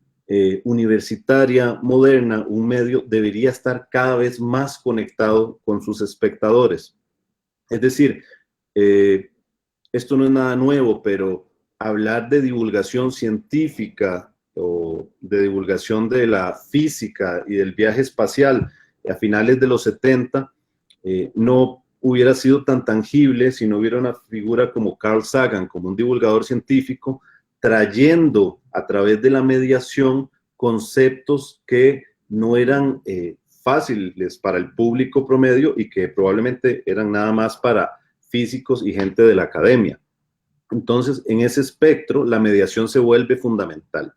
universitaria, moderna, un medio, debería estar cada vez más conectado con sus espectadores. Es decir, esto no es nada nuevo, pero hablar de divulgación científica o de divulgación de la física y del viaje espacial a finales de los 70 no hubiera sido tan tangible si no hubiera una figura como Carl Sagan, como un divulgador científico, trayendo a través de la mediación conceptos que no eran fáciles para el público promedio y que probablemente eran nada más para físicos y gente de la academia. Entonces, en ese espectro, la mediación se vuelve fundamental.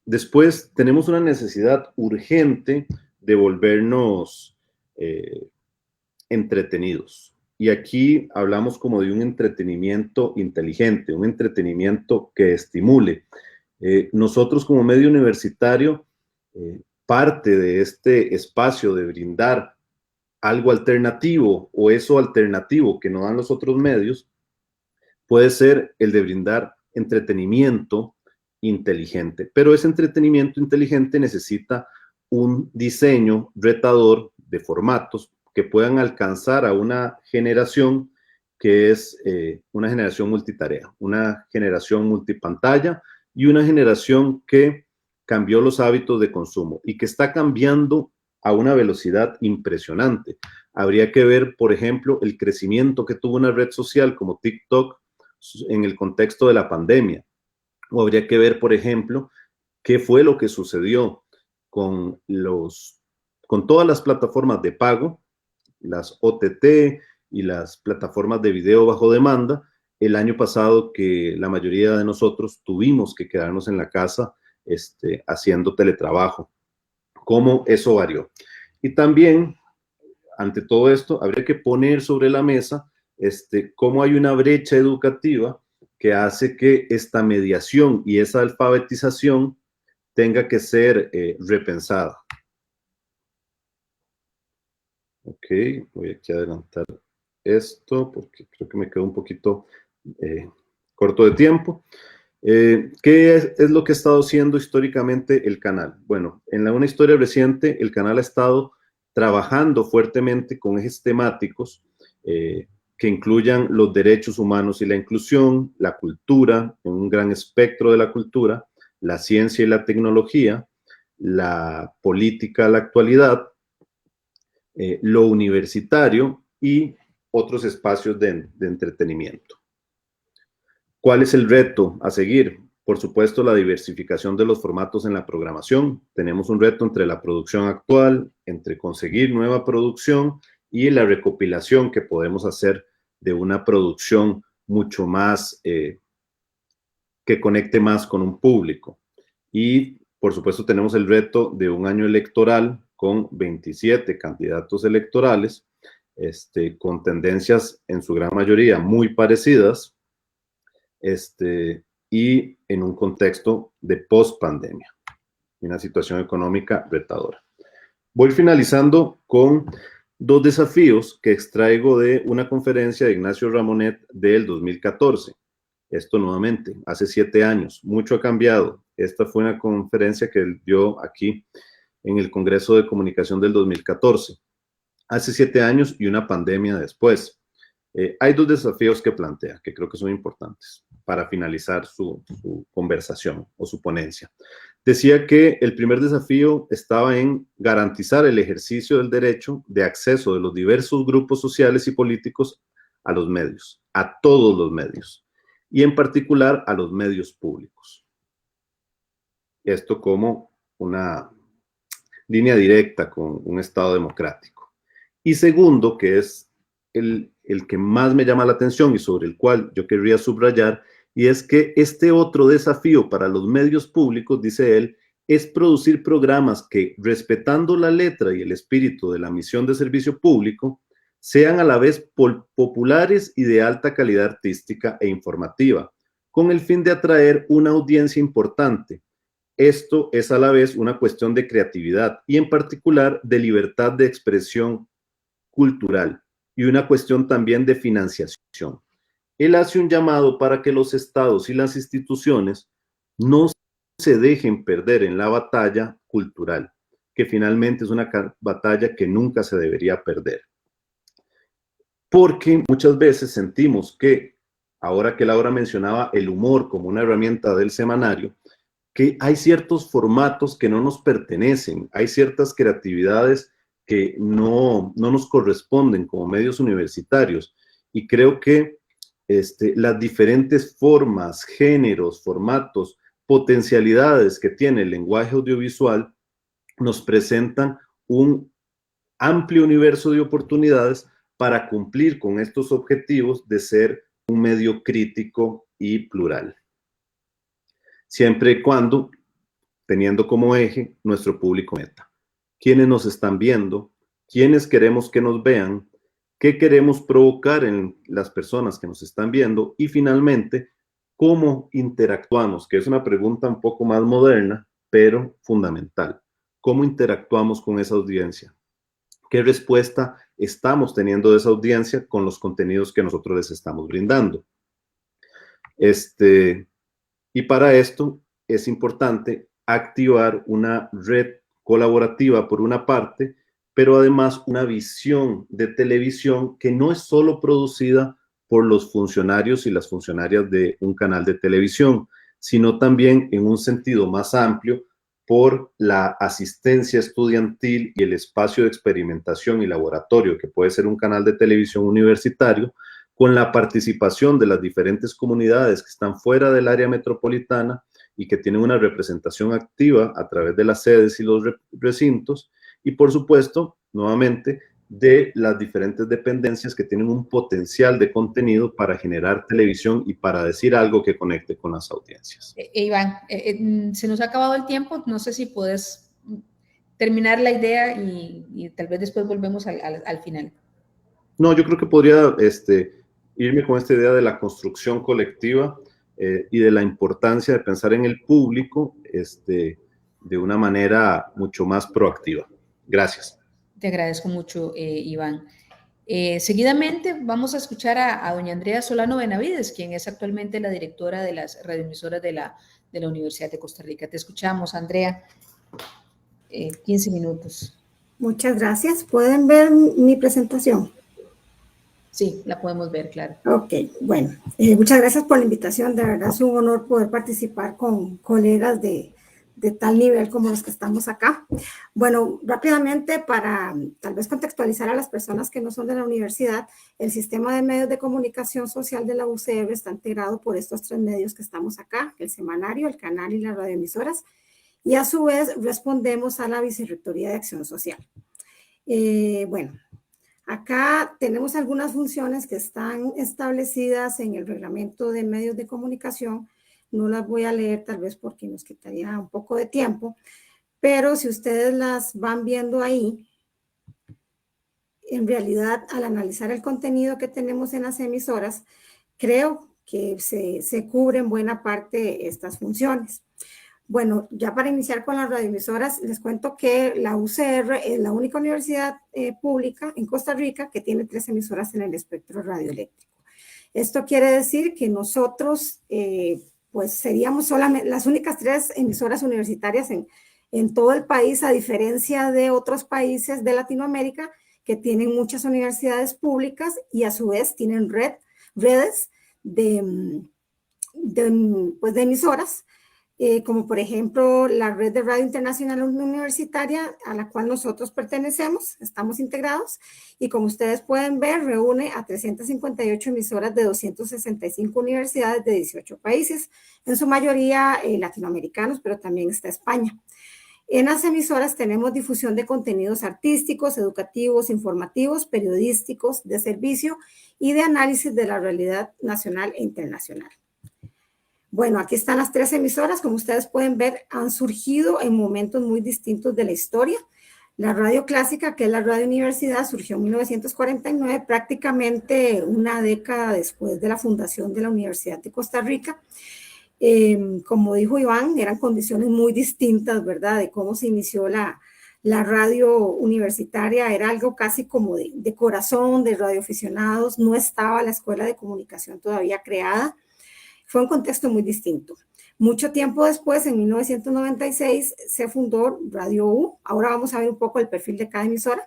Después, tenemos una necesidad urgente de volvernos entretenidos. Y aquí hablamos como de un entretenimiento inteligente, un entretenimiento que estimule. Nosotros como medio universitario, parte de este espacio de brindar algo alternativo o eso alternativo que no dan los otros medios, puede ser el de brindar entretenimiento inteligente. Pero ese entretenimiento inteligente necesita un diseño retador de formatos que puedan alcanzar a una generación que es una generación multitarea, una generación multipantalla y una generación que cambió los hábitos de consumo y que está cambiando a una velocidad impresionante. Habría que ver, por ejemplo, el crecimiento que tuvo una red social como TikTok en el contexto de la pandemia. O habría que ver, por ejemplo, qué fue lo que sucedió con todas las plataformas de pago, las OTT y las plataformas de video bajo demanda, el año pasado, que la mayoría de nosotros tuvimos que quedarnos en la casa haciendo teletrabajo. ¿Cómo eso varió? Y también, ante todo esto, habría que poner sobre la mesa cómo hay una brecha educativa que hace que esta mediación y esa alfabetización tenga que ser repensada. Ok, voy aquí a adelantar esto porque creo que me quedo un poquito corto de tiempo. ¿Qué es lo que ha estado haciendo históricamente el canal? Bueno, en una historia reciente, el canal ha estado trabajando fuertemente con ejes temáticos que incluyan los derechos humanos y la inclusión, la cultura, en un gran espectro de la cultura, la ciencia y la tecnología, la política, la actualidad, lo universitario y otros espacios de entretenimiento. ¿Cuál es el reto a seguir? Por supuesto, la diversificación de los formatos en la programación. Tenemos un reto entre la producción actual, entre conseguir nueva producción y la recopilación que podemos hacer de una producción mucho más, que conecte más con un público. Y, por supuesto, tenemos el reto de un año electoral con 27 candidatos electorales, con tendencias en su gran mayoría muy parecidas, y en un contexto de post-pandemia, una situación económica retadora. Voy finalizando con dos desafíos que extraigo de una conferencia de Ignacio Ramonet del 2014. Esto nuevamente, hace 7 años, mucho ha cambiado. Esta fue una conferencia que él dio aquí en el Congreso de Comunicación del 2014. Hace 7 años y una pandemia después. Hay dos desafíos que plantea, que creo que son importantes para finalizar su conversación o su ponencia. Decía que el primer desafío estaba en garantizar el ejercicio del derecho de acceso de los diversos grupos sociales y políticos a los medios, a todos los medios, y en particular a los medios públicos. Esto como una línea directa con un Estado democrático. Y segundo, que es el que más me llama la atención y sobre el cual yo querría subrayar, y es que este otro desafío para los medios públicos, dice él, es producir programas que, respetando la letra y el espíritu de la misión de servicio público, sean a la vez populares y de alta calidad artística e informativa, con el fin de atraer una audiencia importante. Esto es a la vez una cuestión de creatividad y en particular de libertad de expresión cultural y una cuestión también de financiación. Él hace un llamado para que los estados y las instituciones no se dejen perder en la batalla cultural, que finalmente es una batalla que nunca se debería perder. Porque muchas veces sentimos que, ahora que Laura mencionaba el humor como una herramienta del semanario, que hay ciertos formatos que no nos pertenecen, hay ciertas creatividades que no nos corresponden como medios universitarios. Y creo que las diferentes formas, géneros, formatos, potencialidades que tiene el lenguaje audiovisual nos presentan un amplio universo de oportunidades para cumplir con estos objetivos de ser un medio crítico y plural. Siempre y cuando teniendo como eje nuestro público meta. ¿Quiénes nos están viendo? ¿Quiénes queremos que nos vean? ¿Qué queremos provocar en las personas que nos están viendo? Y finalmente, ¿cómo interactuamos? Que es una pregunta un poco más moderna, pero fundamental. ¿Cómo interactuamos con esa audiencia? ¿Qué respuesta estamos teniendo de esa audiencia con los contenidos que nosotros les estamos brindando? Y para esto es importante activar una red colaborativa por una parte, pero además una visión de televisión que no es solo producida por los funcionarios y las funcionarias de un canal de televisión, sino también en un sentido más amplio por la asistencia estudiantil y el espacio de experimentación y laboratorio que puede ser un canal de televisión universitario, con la participación de las diferentes comunidades que están fuera del área metropolitana y que tienen una representación activa a través de las sedes y los recintos, y por supuesto, nuevamente, de las diferentes dependencias que tienen un potencial de contenido para generar televisión y para decir algo que conecte con las audiencias. Iván, se nos ha acabado el tiempo, no sé si puedes terminar la idea y tal vez después volvemos al final. No, yo creo que podría irme con esta idea de la construcción colectiva y de la importancia de pensar en el público de una manera mucho más proactiva. Gracias. Te agradezco mucho, Iván. Seguidamente vamos a escuchar a doña Andrea Solano Benavides, quien es actualmente la directora de las radioemisoras de la Universidad de Costa Rica. Te escuchamos, Andrea. 15 minutos. Muchas gracias. ¿Pueden ver mi presentación? Sí, la podemos ver, claro. Ok, bueno. Muchas gracias por la invitación. De verdad es un honor poder participar con colegas de tal nivel como los que estamos acá. Bueno, rápidamente para tal vez contextualizar a las personas que no son de la universidad, el sistema de medios de comunicación social de la UCR está integrado por estos 3 medios que estamos acá, el semanario, el canal y las radioemisoras, y a su vez respondemos a la Vicerrectoría de Acción Social. Bueno, acá tenemos algunas funciones que están establecidas en el reglamento de medios de comunicación. No las voy a leer tal vez porque nos quitaría un poco de tiempo, pero si ustedes las van viendo ahí, en realidad al analizar el contenido que tenemos en las emisoras, creo que se cubren buena parte estas funciones. Bueno, ya para iniciar con las radioemisoras, les cuento que la UCR es la única universidad pública en Costa Rica que tiene 3 emisoras en el espectro radioeléctrico. Esto quiere decir que nosotros pues seríamos solamente las únicas 3 emisoras universitarias en todo el país, a diferencia de otros países de Latinoamérica que tienen muchas universidades públicas y a su vez tienen redes de emisoras, como por ejemplo la red de radio internacional universitaria a la cual nosotros pertenecemos, estamos integrados, y como ustedes pueden ver, reúne a 358 emisoras de 265 universidades de 18 países, en su mayoría latinoamericanos, pero también está España. En las emisoras tenemos difusión de contenidos artísticos, educativos, informativos, periodísticos, de servicio y de análisis de la realidad nacional e internacional. Bueno, aquí están las 3 emisoras, como ustedes pueden ver, han surgido en momentos muy distintos de la historia. La radio clásica, que es la Radio Universidad, surgió en 1949, prácticamente una década después de la fundación de la Universidad de Costa Rica. Como dijo Iván, eran condiciones muy distintas, ¿verdad?, de cómo se inició la radio universitaria. Era algo casi como de corazón, de radioaficionados, no estaba la escuela de comunicación todavía creada. Fue un contexto muy distinto. Mucho tiempo después, en 1996, se fundó Radio U. Ahora vamos a ver un poco el perfil de cada emisora.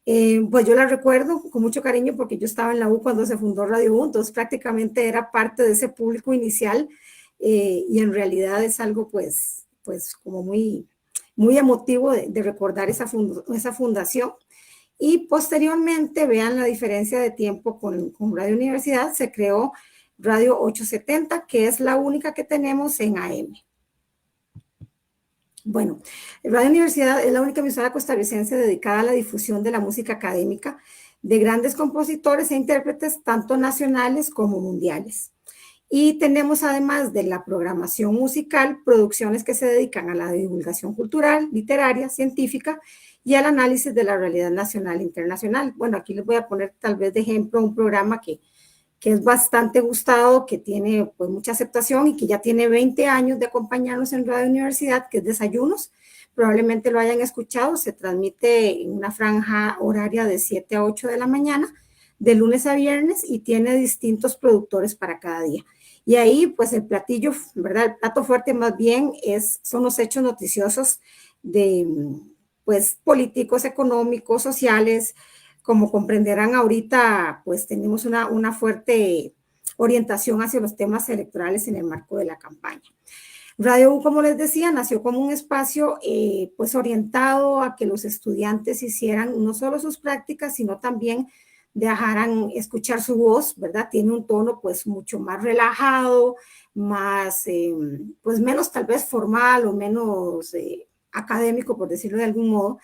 Pues yo la recuerdo con mucho cariño porque yo estaba en la U cuando se fundó Radio U, entonces prácticamente era parte de ese público inicial y en realidad es algo pues como muy emotivo de recordar esa fundación. Y posteriormente, vean la diferencia de tiempo con Radio Universidad, se creó Radio 870, que es la única que tenemos en AM. Bueno, Radio Universidad es la única emisora costarricense dedicada a la difusión de la música académica de grandes compositores e intérpretes, tanto nacionales como mundiales. Y tenemos, además de la programación musical, producciones que se dedican a la divulgación cultural, literaria, científica y al análisis de la realidad nacional e internacional. Bueno, aquí les voy a poner tal vez de ejemplo un programa que es bastante gustado, que tiene pues mucha aceptación y que ya tiene 20 años de acompañarnos en Radio Universidad, que es Desayunos. Probablemente lo hayan escuchado, se transmite en una franja horaria de 7 a 8 de la mañana, de lunes a viernes, y tiene distintos productores para cada día. Y ahí pues el platillo, ¿verdad? El plato fuerte más bien son los hechos noticiosos de pues políticos, económicos, sociales, Como comprenderán ahorita, pues tenemos una fuerte orientación hacia los temas electorales en el marco de la campaña. Radio U, como les decía, nació como un espacio pues orientado a que los estudiantes hicieran no solo sus prácticas, sino también dejaran escuchar su voz, ¿verdad? Tiene un tono pues mucho más relajado, más, pues menos tal vez formal o menos académico, por decirlo de algún modo.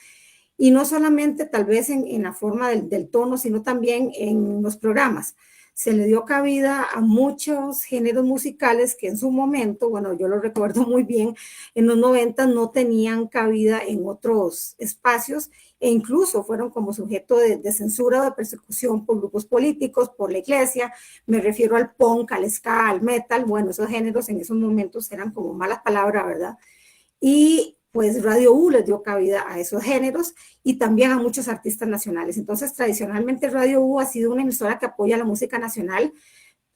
Y no solamente tal vez en la forma del tono, sino también en los programas. Se le dio cabida a muchos géneros musicales que en su momento, bueno, yo lo recuerdo muy bien, en los 90 no tenían cabida en otros espacios e incluso fueron como sujeto de censura o de persecución por grupos políticos, por la iglesia. Me refiero al punk, al ska, al metal. Bueno, esos géneros en esos momentos eran como malas palabras, ¿verdad? Y pues Radio U les dio cabida a esos géneros y también a muchos artistas nacionales. Entonces, tradicionalmente Radio U ha sido una emisora que apoya la música nacional,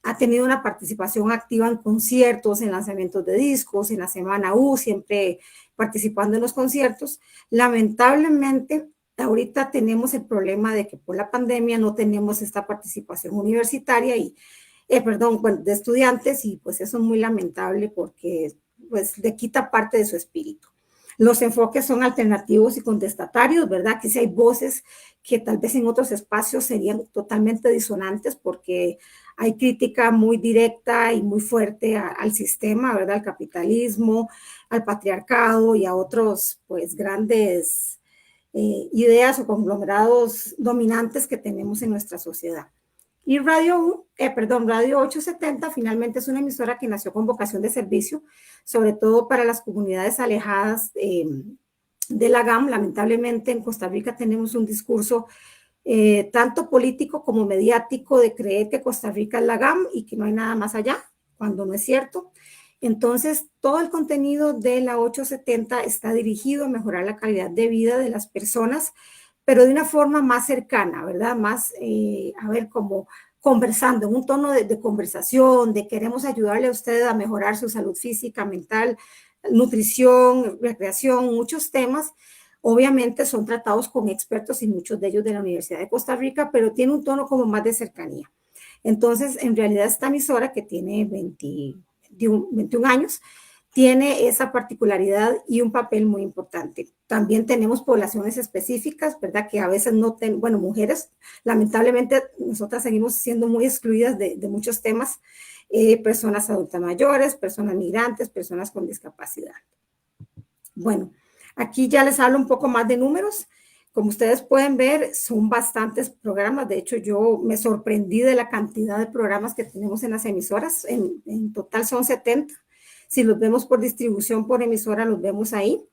ha tenido una participación activa en conciertos, en lanzamientos de discos, en la Semana U, siempre participando en los conciertos. Lamentablemente, ahorita tenemos el problema de que por la pandemia no tenemos esta participación universitaria y, de estudiantes, y pues eso es muy lamentable porque pues le quita parte de su espíritu. Los enfoques son alternativos y contestatarios, ¿verdad? Que si hay voces que tal vez en otros espacios serían totalmente disonantes porque hay crítica muy directa y muy fuerte al sistema, ¿verdad? Al capitalismo, al patriarcado y a otros, pues, grandes ideas o conglomerados dominantes que tenemos en nuestra sociedad. Y Radio 870 finalmente es una emisora que nació con vocación de servicio, sobre todo para las comunidades alejadas de la GAM. Lamentablemente en Costa Rica tenemos un discurso tanto político como mediático de creer que Costa Rica es la GAM y que no hay nada más allá, cuando no es cierto. Entonces, todo el contenido de la 870 está dirigido a mejorar la calidad de vida de las personas, pero de una forma más cercana, ¿verdad? Más, como conversando, en un tono de conversación, de queremos ayudarle a usted a mejorar su salud física, mental, nutrición, recreación, muchos temas. Obviamente son tratados con expertos y muchos de ellos de la Universidad de Costa Rica, pero tiene un tono como más de cercanía. Entonces, en realidad esta emisora que tiene 21 años, tiene esa particularidad y un papel muy importante. También tenemos poblaciones específicas, ¿verdad? Que a veces no tienen, mujeres, lamentablemente nosotras seguimos siendo muy excluidas de muchos temas, personas adultas mayores, personas migrantes, personas con discapacidad. Bueno, aquí ya les hablo un poco más de números. Como ustedes pueden ver, son bastantes programas. De hecho, yo me sorprendí de la cantidad de programas que tenemos en las emisoras. En total son 70. Si los vemos por distribución, por emisora, los vemos ahí.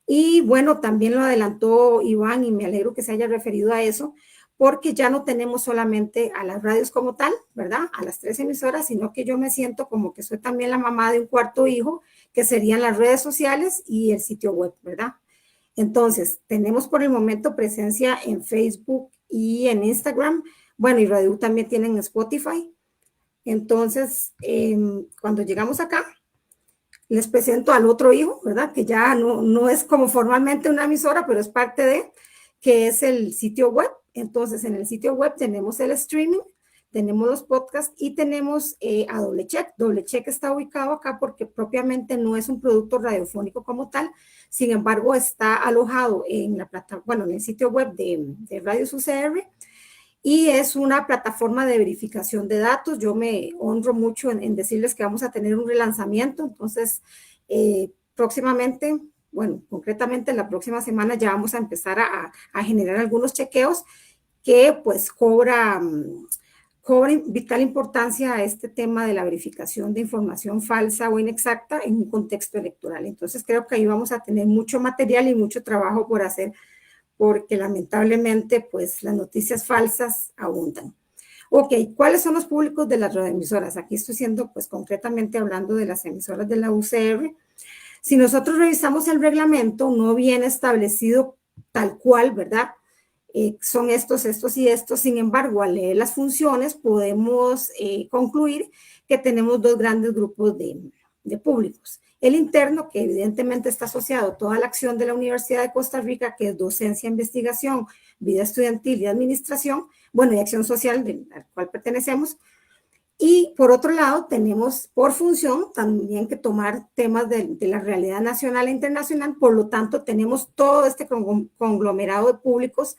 Y bueno, también lo adelantó Iván y me alegro que se haya referido a eso, porque ya no tenemos solamente a las radios como tal, ¿verdad? A las 3 emisoras, sino que yo me siento como que soy también la mamá de un cuarto hijo, que serían las redes sociales y el sitio web, ¿verdad? Entonces, tenemos por el momento presencia en Facebook y en Instagram. Bueno, y Radio U también tienen Spotify. Entonces, cuando llegamos acá, les presento al otro hijo, ¿verdad? Que ya no es como formalmente una emisora, pero es parte de, que es el sitio web. Entonces, en el sitio web tenemos el streaming, tenemos los podcasts y tenemos a Doble Check. Doble Check está ubicado acá porque propiamente no es un producto radiofónico como tal, sin embargo, está alojado en en el sitio web de Radios UCR y es una plataforma de verificación de datos. Yo me honro mucho en decirles que vamos a tener un relanzamiento, entonces próximamente, concretamente la próxima semana ya vamos a empezar a generar algunos chequeos que pues cobra vital importancia a este tema de la verificación de información falsa o inexacta en un contexto electoral. Entonces creo que ahí vamos a tener mucho material y mucho trabajo por hacer, porque lamentablemente pues las noticias falsas abundan. Ok, ¿cuáles son los públicos de las radioemisoras? Aquí estoy siendo pues concretamente hablando de las emisoras de la UCR. Si nosotros revisamos el reglamento, no viene establecido tal cual, ¿verdad? Son estos y estos. Sin embargo, al leer las funciones podemos concluir que tenemos dos grandes grupos de públicos. El interno, que evidentemente está asociado a toda la acción de la Universidad de Costa Rica, que es docencia, investigación, vida estudiantil y administración, bueno, y acción social, al cual pertenecemos. Y por otro lado, tenemos por función también que tomar temas de la realidad nacional e internacional, por lo tanto, tenemos todo este conglomerado de públicos,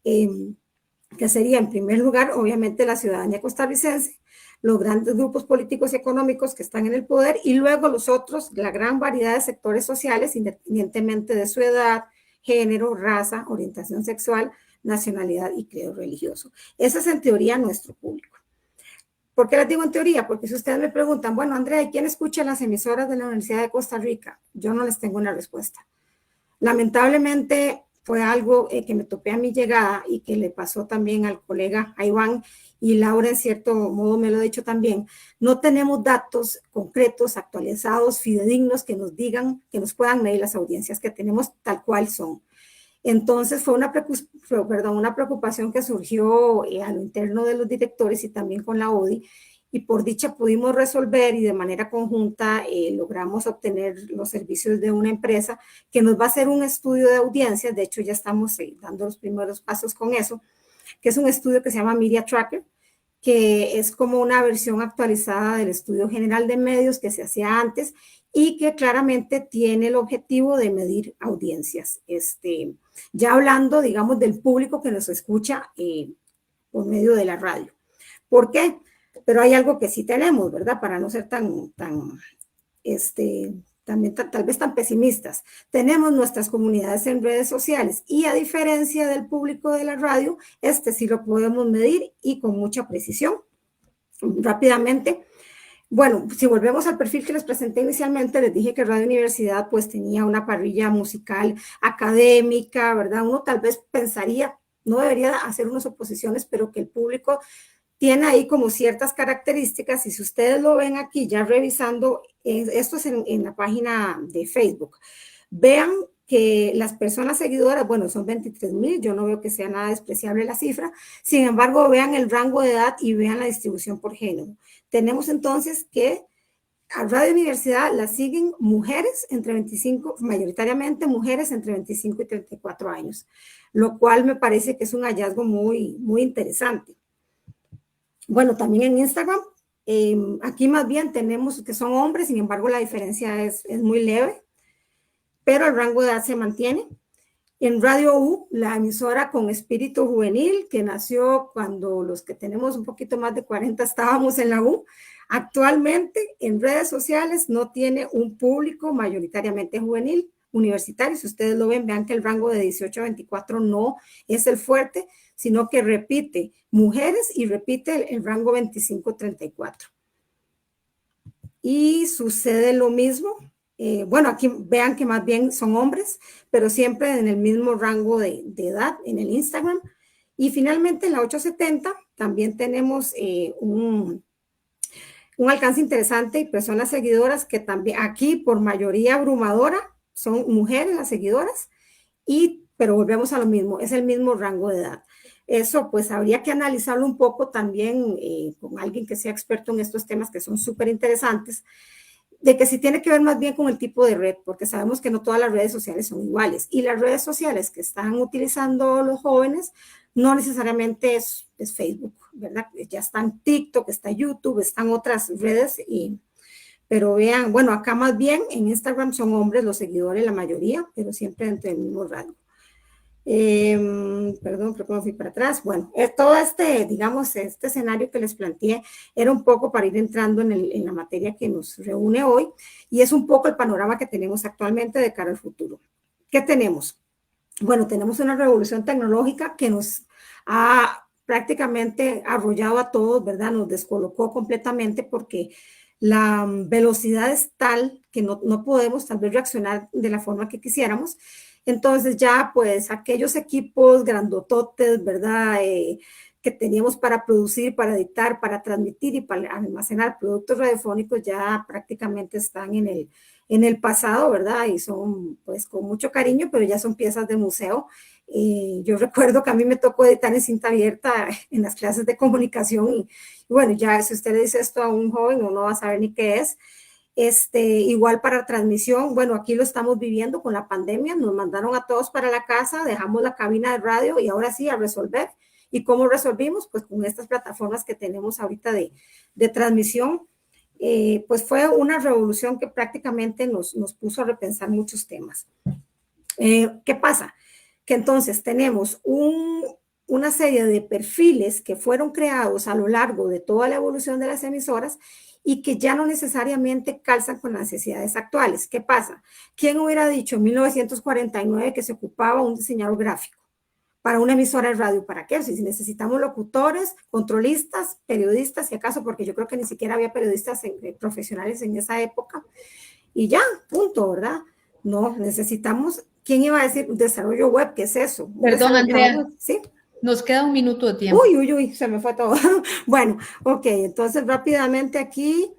que sería en primer lugar, obviamente, la ciudadanía costarricense, los grandes grupos políticos y económicos que están en el poder, y luego los otros, la gran variedad de sectores sociales, independientemente de su edad, género, raza, orientación sexual, nacionalidad y credo religioso. Ese es en teoría nuestro público. ¿Por qué les digo en teoría? Porque si ustedes me preguntan, bueno, Andrea, ¿y quién escucha las emisoras de la Universidad de Costa Rica? Yo no les tengo una respuesta. Lamentablemente fue algo que me topé a mi llegada y que le pasó también al colega a Iván, y Laura en cierto modo me lo ha dicho también. No tenemos datos concretos, actualizados, fidedignos que nos digan, que nos puedan medir las audiencias que tenemos tal cual son. Entonces fue una preocupación que surgió a lo interno de los directores y también con la ODI, y por dicha pudimos resolver y de manera conjunta logramos obtener los servicios de una empresa que nos va a hacer un estudio de audiencias. De hecho ya estamos dando los primeros pasos con eso, que es un estudio que se llama Media Tracker, que es como una versión actualizada del estudio general de medios que se hacía antes y que claramente tiene el objetivo de medir audiencias. Ya hablando, digamos, del público que nos escucha por medio de la radio. ¿Por qué? Pero hay algo que sí tenemos, ¿verdad? Para no ser tal vez tan pesimistas. Tenemos nuestras comunidades en redes sociales y a diferencia del público de la radio, sí lo podemos medir y con mucha precisión. Rápidamente, bueno, si volvemos al perfil que les presenté inicialmente, les dije que Radio Universidad pues tenía una parrilla musical académica, ¿verdad? Uno tal vez pensaría, no debería hacer unas oposiciones, pero que el público tiene ahí como ciertas características, y si ustedes lo ven aquí ya revisando, esto es en la página de Facebook, vean que las personas seguidoras, bueno, son 23,000, yo no veo que sea nada despreciable la cifra, sin embargo, vean el rango de edad y vean la distribución por género. Tenemos entonces que a Radio Universidad la siguen mujeres entre 25, mayoritariamente mujeres entre 25 y 34 años, lo cual me parece que es un hallazgo muy, muy interesante. Bueno, también en Instagram, aquí más bien tenemos que son hombres, sin embargo la diferencia es muy leve, pero el rango de edad se mantiene. En Radio U, la emisora con espíritu juvenil, que nació cuando los que tenemos un poquito más de 40 estábamos en la U, actualmente en redes sociales no tiene un público mayoritariamente juvenil, universitario. Si ustedes lo ven, vean que el rango de 18 a 24 no es el fuerte, sino que repite mujeres y repite el rango 25-34. Y sucede lo mismo. Bueno, aquí vean que más bien son hombres, pero siempre en el mismo rango de edad en el Instagram. Y finalmente en la 870 también tenemos un alcance interesante y personas seguidoras que también aquí por mayoría abrumadora son mujeres las seguidoras, pero volvemos a lo mismo, es el mismo rango de edad. Eso pues habría que analizarlo un poco también con alguien que sea experto en estos temas que son súper interesantes, de que sí tiene que ver más bien con el tipo de red, porque sabemos que no todas las redes sociales son iguales, y las redes sociales que están utilizando los jóvenes no necesariamente es Facebook, ¿verdad? Ya están TikTok, está YouTube, están otras redes, pero vean, bueno, acá más bien en Instagram son hombres los seguidores, la mayoría, pero siempre dentro del mismo rango. Perdón, creo que me fui para atrás. Bueno, todo digamos, este escenario que les planteé era un poco para ir entrando en la materia que nos reúne hoy, y es un poco el panorama que tenemos actualmente de cara al futuro. ¿Qué tenemos? Bueno, tenemos una revolución tecnológica que nos ha prácticamente arrollado a todos, ¿verdad? Nos descolocó completamente porque la velocidad es tal que no podemos tal vez reaccionar de la forma que quisiéramos. Entonces ya pues aquellos equipos grandototes, ¿verdad? Que teníamos para producir, para editar, para transmitir y para almacenar productos radiofónicos ya prácticamente están en el pasado, ¿verdad? Y son pues con mucho cariño, pero ya son piezas de museo. Yo recuerdo que a mí me tocó editar en cinta abierta en las clases de comunicación y bueno, ya si usted le dice esto a un joven, uno va a saber ni qué es. Igual para transmisión, bueno, aquí lo estamos viviendo con la pandemia, nos mandaron a todos para la casa, dejamos la cabina de radio y ahora sí a resolver. ¿Y cómo resolvimos? Pues con estas plataformas que tenemos ahorita de transmisión. Pues fue una revolución que prácticamente nos puso a repensar muchos temas. ¿Qué pasa? Que entonces tenemos una serie de perfiles que fueron creados a lo largo de toda la evolución de las emisoras y que ya no necesariamente calzan con las necesidades actuales. ¿Qué pasa? ¿Quién hubiera dicho en 1949 que se ocupaba un diseñador gráfico para una emisora de radio? ¿Para qué? Si necesitamos locutores, controlistas, periodistas, si acaso, porque yo creo que ni siquiera había periodistas profesionales en esa época. Y ya, punto, ¿verdad? No, necesitamos, ¿quién iba a decir desarrollo web? ¿Qué es eso? Perdón, Andrea. ¿Sí? Nos queda un minuto de tiempo. Uy, se me fue todo. Bueno, ok, entonces rápidamente aquí,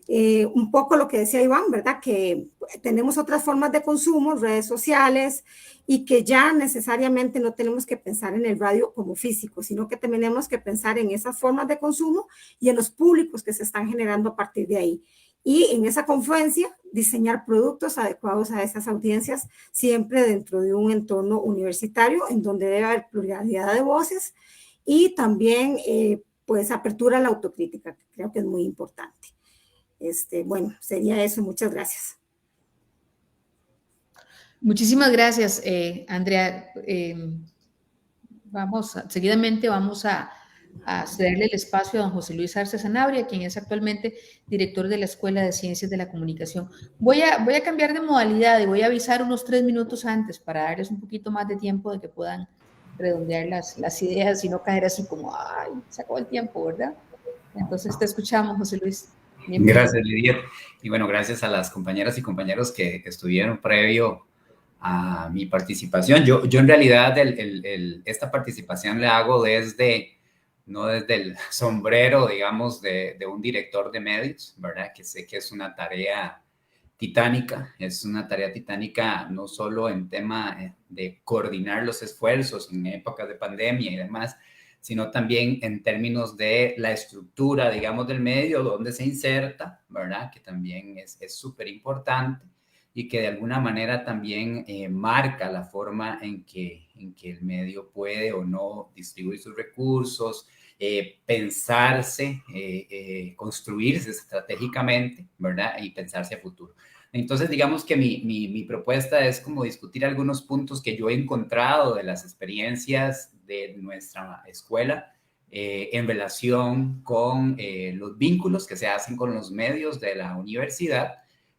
un poco lo que decía Iván, ¿verdad? Que tenemos otras formas de consumo, redes sociales, y que ya necesariamente no tenemos que pensar en el radio como físico, sino que tenemos que pensar en esas formas de consumo y en los públicos que se están generando a partir de ahí. Y en esa confluencia, diseñar productos adecuados a esas audiencias, siempre dentro de un entorno universitario, en donde debe haber pluralidad de voces y también, pues, apertura a la autocrítica, que creo que es muy importante. Bueno, sería eso. Muchas gracias. Muchísimas gracias, Andrea. Seguidamente vamos a cederle el espacio a don José Luis Arce Sanabria, quien es actualmente director de la Escuela de Ciencias de la Comunicación. Voy a cambiar de modalidad y voy a avisar unos 3 minutos antes para darles un poquito más de tiempo de que puedan redondear las ideas y no caer así como, ay, se acabó el tiempo, ¿verdad? Entonces te escuchamos, José Luis. Bienvenido. Gracias, Lidia. Y bueno, gracias a las compañeras y compañeros que estuvieron previo a mi participación. Yo en realidad esta participación la hago no desde el sombrero, digamos, de un director de medios, ¿verdad? Que sé que es una tarea titánica, no solo en tema de coordinar los esfuerzos en épocas de pandemia y demás, sino también en términos de la estructura, digamos, del medio, donde se inserta, ¿verdad? Que también es súper importante y que de alguna manera también marca la forma en que el medio puede o no distribuir sus recursos, pensarse, construirse estratégicamente, ¿verdad? Y pensarse a futuro. Entonces, digamos que mi propuesta es como discutir algunos puntos que yo he encontrado de las experiencias de nuestra escuela en relación con los vínculos que se hacen con los medios de la universidad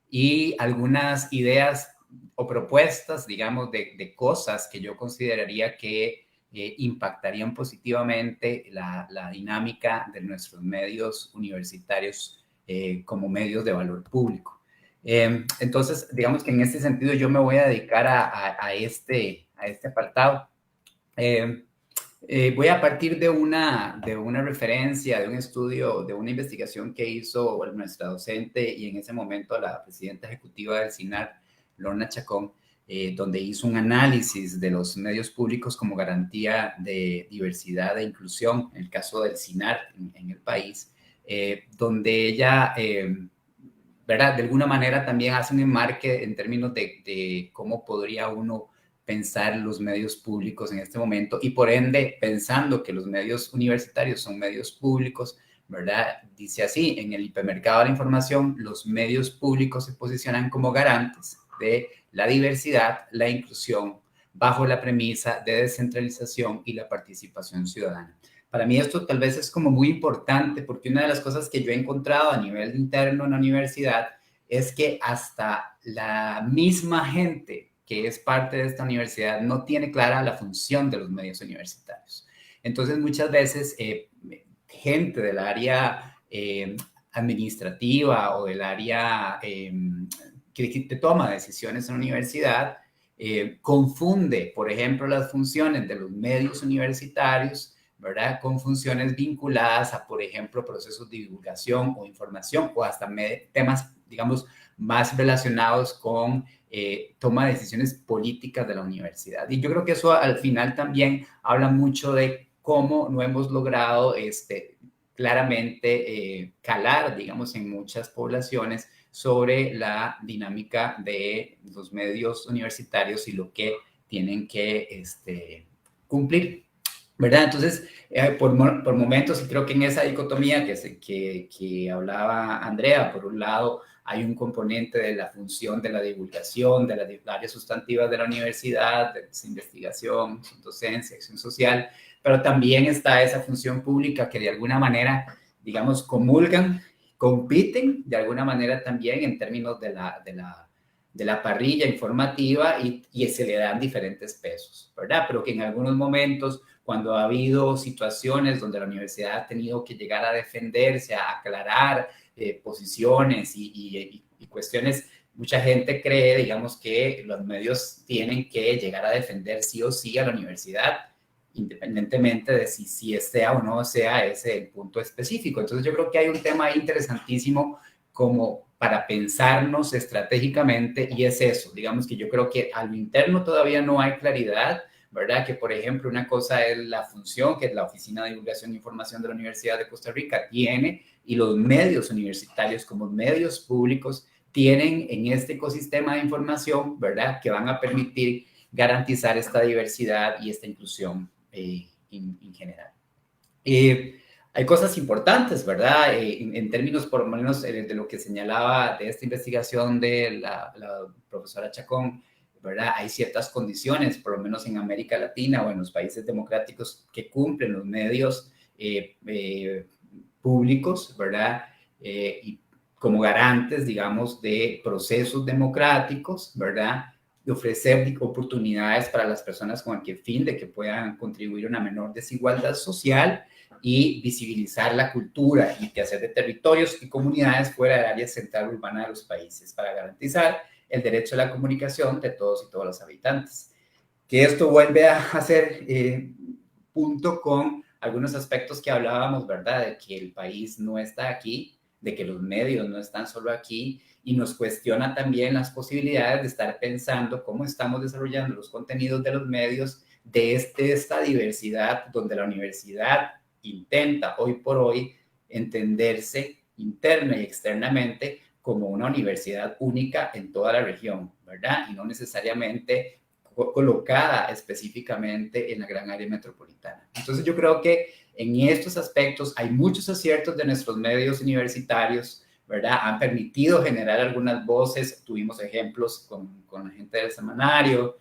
y algunas ideas o propuestas, digamos, de cosas que yo consideraría que impactarían positivamente la dinámica de nuestros medios universitarios como medios de valor público. Entonces, digamos que en este sentido yo me voy a dedicar a este apartado. Voy a partir de una referencia, de un estudio, de una investigación que hizo nuestra docente y en ese momento la presidenta ejecutiva del CINAR, Lorna Chacón, donde hizo un análisis de los medios públicos como garantía de diversidad e inclusión, en el caso del CINAR en el país, donde ella, ¿verdad? De alguna manera también hace un enmarque en términos de cómo podría uno pensar los medios públicos en este momento y por ende, pensando que los medios universitarios son medios públicos, ¿verdad? Dice así, en el hipermercado de la información, los medios públicos se posicionan como garantes de la diversidad, la inclusión, bajo la premisa de descentralización y la participación ciudadana. Para mí esto tal vez es como muy importante porque una de las cosas que yo he encontrado a nivel interno en la universidad es que hasta la misma gente que es parte de esta universidad no tiene clara la función de los medios universitarios. Entonces, muchas veces, gente del área administrativa o del área que toma decisiones en la universidad confunde, por ejemplo, las funciones de los medios universitarios, ¿verdad? Con funciones vinculadas a, por ejemplo, procesos de divulgación o información o hasta temas, digamos, más relacionados con toma de decisiones políticas de la universidad. Y yo creo que eso al final también habla mucho de cómo no hemos logrado claramente calar, digamos, en muchas poblaciones sobre la dinámica de los medios universitarios y lo que tienen que cumplir, ¿verdad? Entonces, por momentos, y creo que en esa dicotomía que hablaba Andrea, por un lado, hay un componente de la función de la divulgación, de las áreas sustantivas de la universidad, de investigación, docencia, acción social, pero también está esa función pública que de alguna manera, digamos, comulgan, compiten de alguna manera también en términos de la parrilla informativa y se le dan diferentes pesos, ¿verdad? Pero que en algunos momentos, cuando ha habido situaciones donde la universidad ha tenido que llegar a defenderse, a aclarar posiciones y cuestiones, mucha gente cree, digamos, que los medios tienen que llegar a defender sí o sí a la universidad, independientemente de si sea o no sea ese el punto específico. Entonces yo creo que hay un tema interesantísimo como para pensarnos estratégicamente, y es eso, digamos que yo creo que a lo interno todavía no hay claridad, ¿verdad? Que, por ejemplo, una cosa es la función que la Oficina de Divulgación e Información de la Universidad de Costa Rica tiene, y los medios universitarios como medios públicos tienen en este ecosistema de información, ¿verdad? Que van a permitir garantizar esta diversidad y esta inclusión en general. Hay cosas importantes, ¿verdad? En términos, por lo menos, de lo que señalaba de esta investigación de la profesora Chacón, ¿verdad? Hay ciertas condiciones, por lo menos en América Latina o en los países democráticos, que cumplen los medios públicos, ¿verdad? Y como garantes, digamos, de procesos democráticos, ¿verdad? De ofrecer oportunidades para las personas con el fin de que puedan contribuir a una menor desigualdad social y visibilizar la cultura y hacer de territorios y comunidades fuera del área central urbana de los países para garantizar el derecho a la comunicación de todos y todas los habitantes. Que esto vuelve a hacer punto con algunos aspectos que hablábamos, ¿verdad? De que el país no está aquí, de que los medios no están solo aquí, y nos cuestiona también las posibilidades de estar pensando cómo estamos desarrollando los contenidos de los medios de esta diversidad, donde la universidad intenta hoy por hoy entenderse interna y externamente como una universidad única en toda la región, ¿verdad? Y no necesariamente colocada específicamente en la gran área metropolitana. Entonces yo creo que en estos aspectos hay muchos aciertos de nuestros medios universitarios, ¿verdad? Han permitido generar algunas voces, tuvimos ejemplos con la gente del semanario,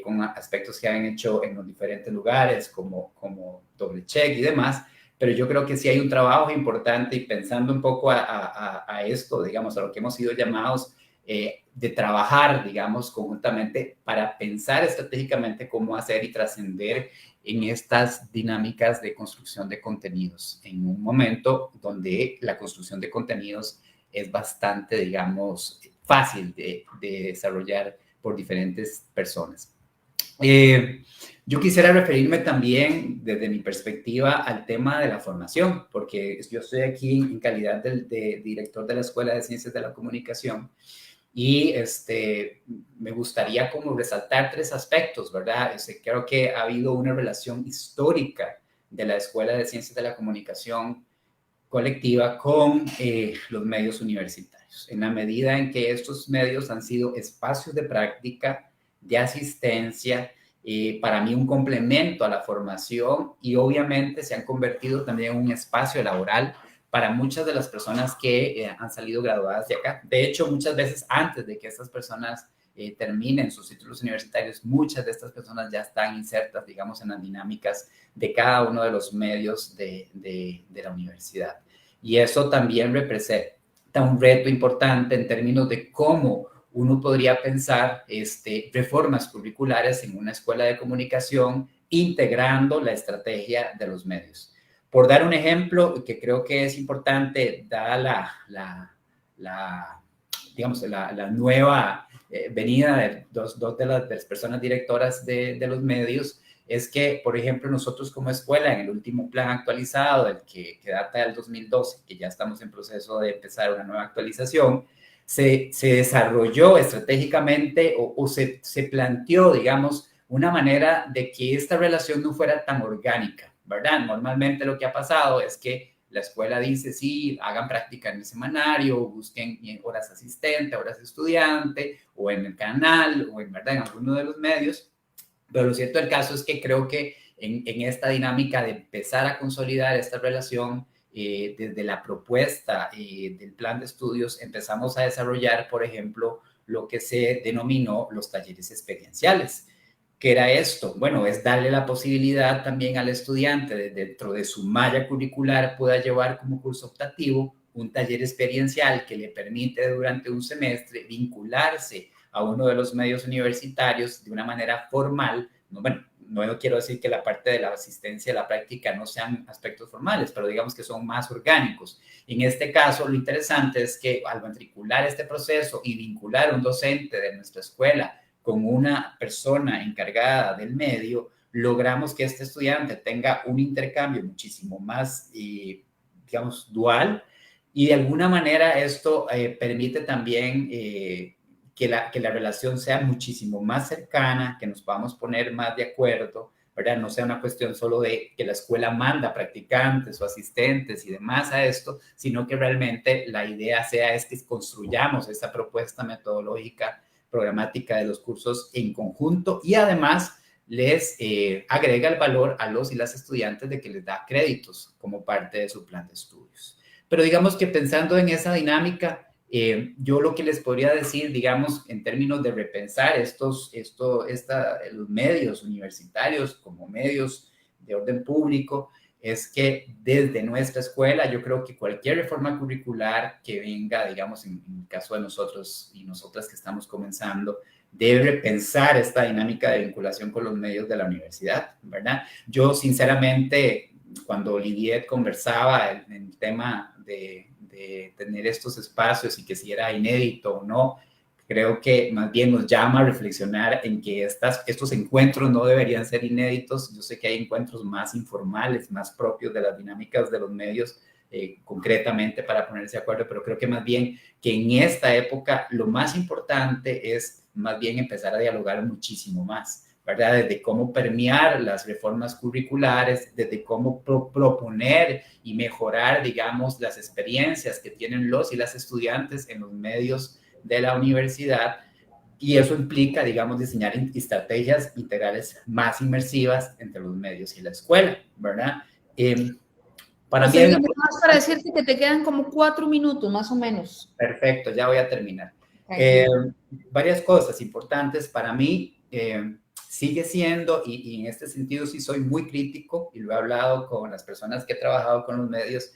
con aspectos que han hecho en los diferentes lugares, como doble check y demás, pero yo creo que sí hay un trabajo importante, y pensando un poco a esto, digamos, a lo que hemos sido llamados, de trabajar, digamos, conjuntamente para pensar estratégicamente cómo hacer y trascender en estas dinámicas de construcción de contenidos, en un momento donde la construcción de contenidos es bastante, digamos, fácil de desarrollar por diferentes personas. Yo quisiera referirme también, desde mi perspectiva, al tema de la formación, porque yo estoy aquí en calidad de director de la Escuela de Ciencias de la Comunicación, y me gustaría como resaltar 3 aspectos, ¿verdad? Creo que ha habido una relación histórica de la Escuela de Ciencias de la Comunicación colectiva con los medios universitarios, en la medida en que estos medios han sido espacios de práctica, de asistencia, para mí un complemento a la formación, y obviamente se han convertido también en un espacio laboral para muchas de las personas que han salido graduadas de acá. De hecho, muchas veces antes de que estas personas terminen sus títulos universitarios, muchas de estas personas ya están insertas, digamos, en las dinámicas de cada uno de los medios de la universidad. Y eso también representa un reto importante en términos de cómo uno podría pensar reformas curriculares en una escuela de comunicación integrando la estrategia de los medios. Por dar un ejemplo que creo que es importante, dada la nueva venida de dos de las personas directoras de los medios, es que, por ejemplo, nosotros como escuela, en el último plan actualizado, el que data del 2012, que ya estamos en proceso de empezar una nueva actualización, se desarrolló estratégicamente o se planteó, digamos, una manera de que esta relación no fuera tan orgánica, ¿verdad? Normalmente lo que ha pasado es que la escuela dice, sí, hagan práctica en el semanario, busquen horas asistente, horas estudiante, o en el canal, o ¿verdad? En alguno de los medios. Pero lo cierto del caso es que creo que en esta dinámica de empezar a consolidar esta relación, desde la propuesta del plan de estudios, empezamos a desarrollar, por ejemplo, lo que se denominó los talleres experienciales. ¿Qué era esto? Bueno, es darle la posibilidad también al estudiante, dentro de su malla curricular, pueda llevar como curso optativo un taller experiencial que le permite durante un semestre vincularse a uno de los medios universitarios de una manera formal. Bueno, no quiero decir que la parte de la asistencia a la práctica no sean aspectos formales, pero digamos que son más orgánicos. En este caso, lo interesante es que al matricular este proceso y vincular a un docente de nuestra escuela con una persona encargada del medio, logramos que este estudiante tenga un intercambio muchísimo más, digamos, dual, y de alguna manera esto permite también que la relación sea muchísimo más cercana, que nos podamos poner más de acuerdo, ¿verdad? No sea una cuestión solo de que la escuela manda practicantes o asistentes y demás a esto, sino que realmente la idea es que construyamos esa propuesta metodológica programática de los cursos en conjunto, y además les agrega el valor a los y las estudiantes de que les da créditos como parte de su plan de estudios. Pero digamos que pensando en esa dinámica, yo lo que les podría decir, digamos, en términos de repensar los medios universitarios como medios de orden público, es que desde nuestra escuela yo creo que cualquier reforma curricular que venga, digamos, en el caso de nosotros y nosotras que estamos comenzando, debe pensar esta dinámica de vinculación con los medios de la universidad, ¿verdad? Yo, sinceramente, cuando Lidiet conversaba en el tema de tener estos espacios y que si era inédito o no, creo que más bien nos llama a reflexionar en que estos encuentros no deberían ser inéditos. Yo sé que hay encuentros más informales, más propios de las dinámicas de los medios, concretamente para ponerse de acuerdo, pero creo que más bien que en esta época lo más importante es más bien empezar a dialogar muchísimo más, ¿verdad? Desde cómo permear las reformas curriculares, desde cómo proponer y mejorar, digamos, las experiencias que tienen los y las estudiantes en los medios de la universidad, y eso implica, digamos, diseñar estrategias integrales más inmersivas entre los medios y la escuela, ¿verdad? Para mí, más para decirte que te quedan como 4 minutos, más o menos. Perfecto, ya voy a terminar. Varias cosas importantes para mí. Sigue siendo, y en este sentido sí soy muy crítico, y lo he hablado con las personas que he trabajado con los medios,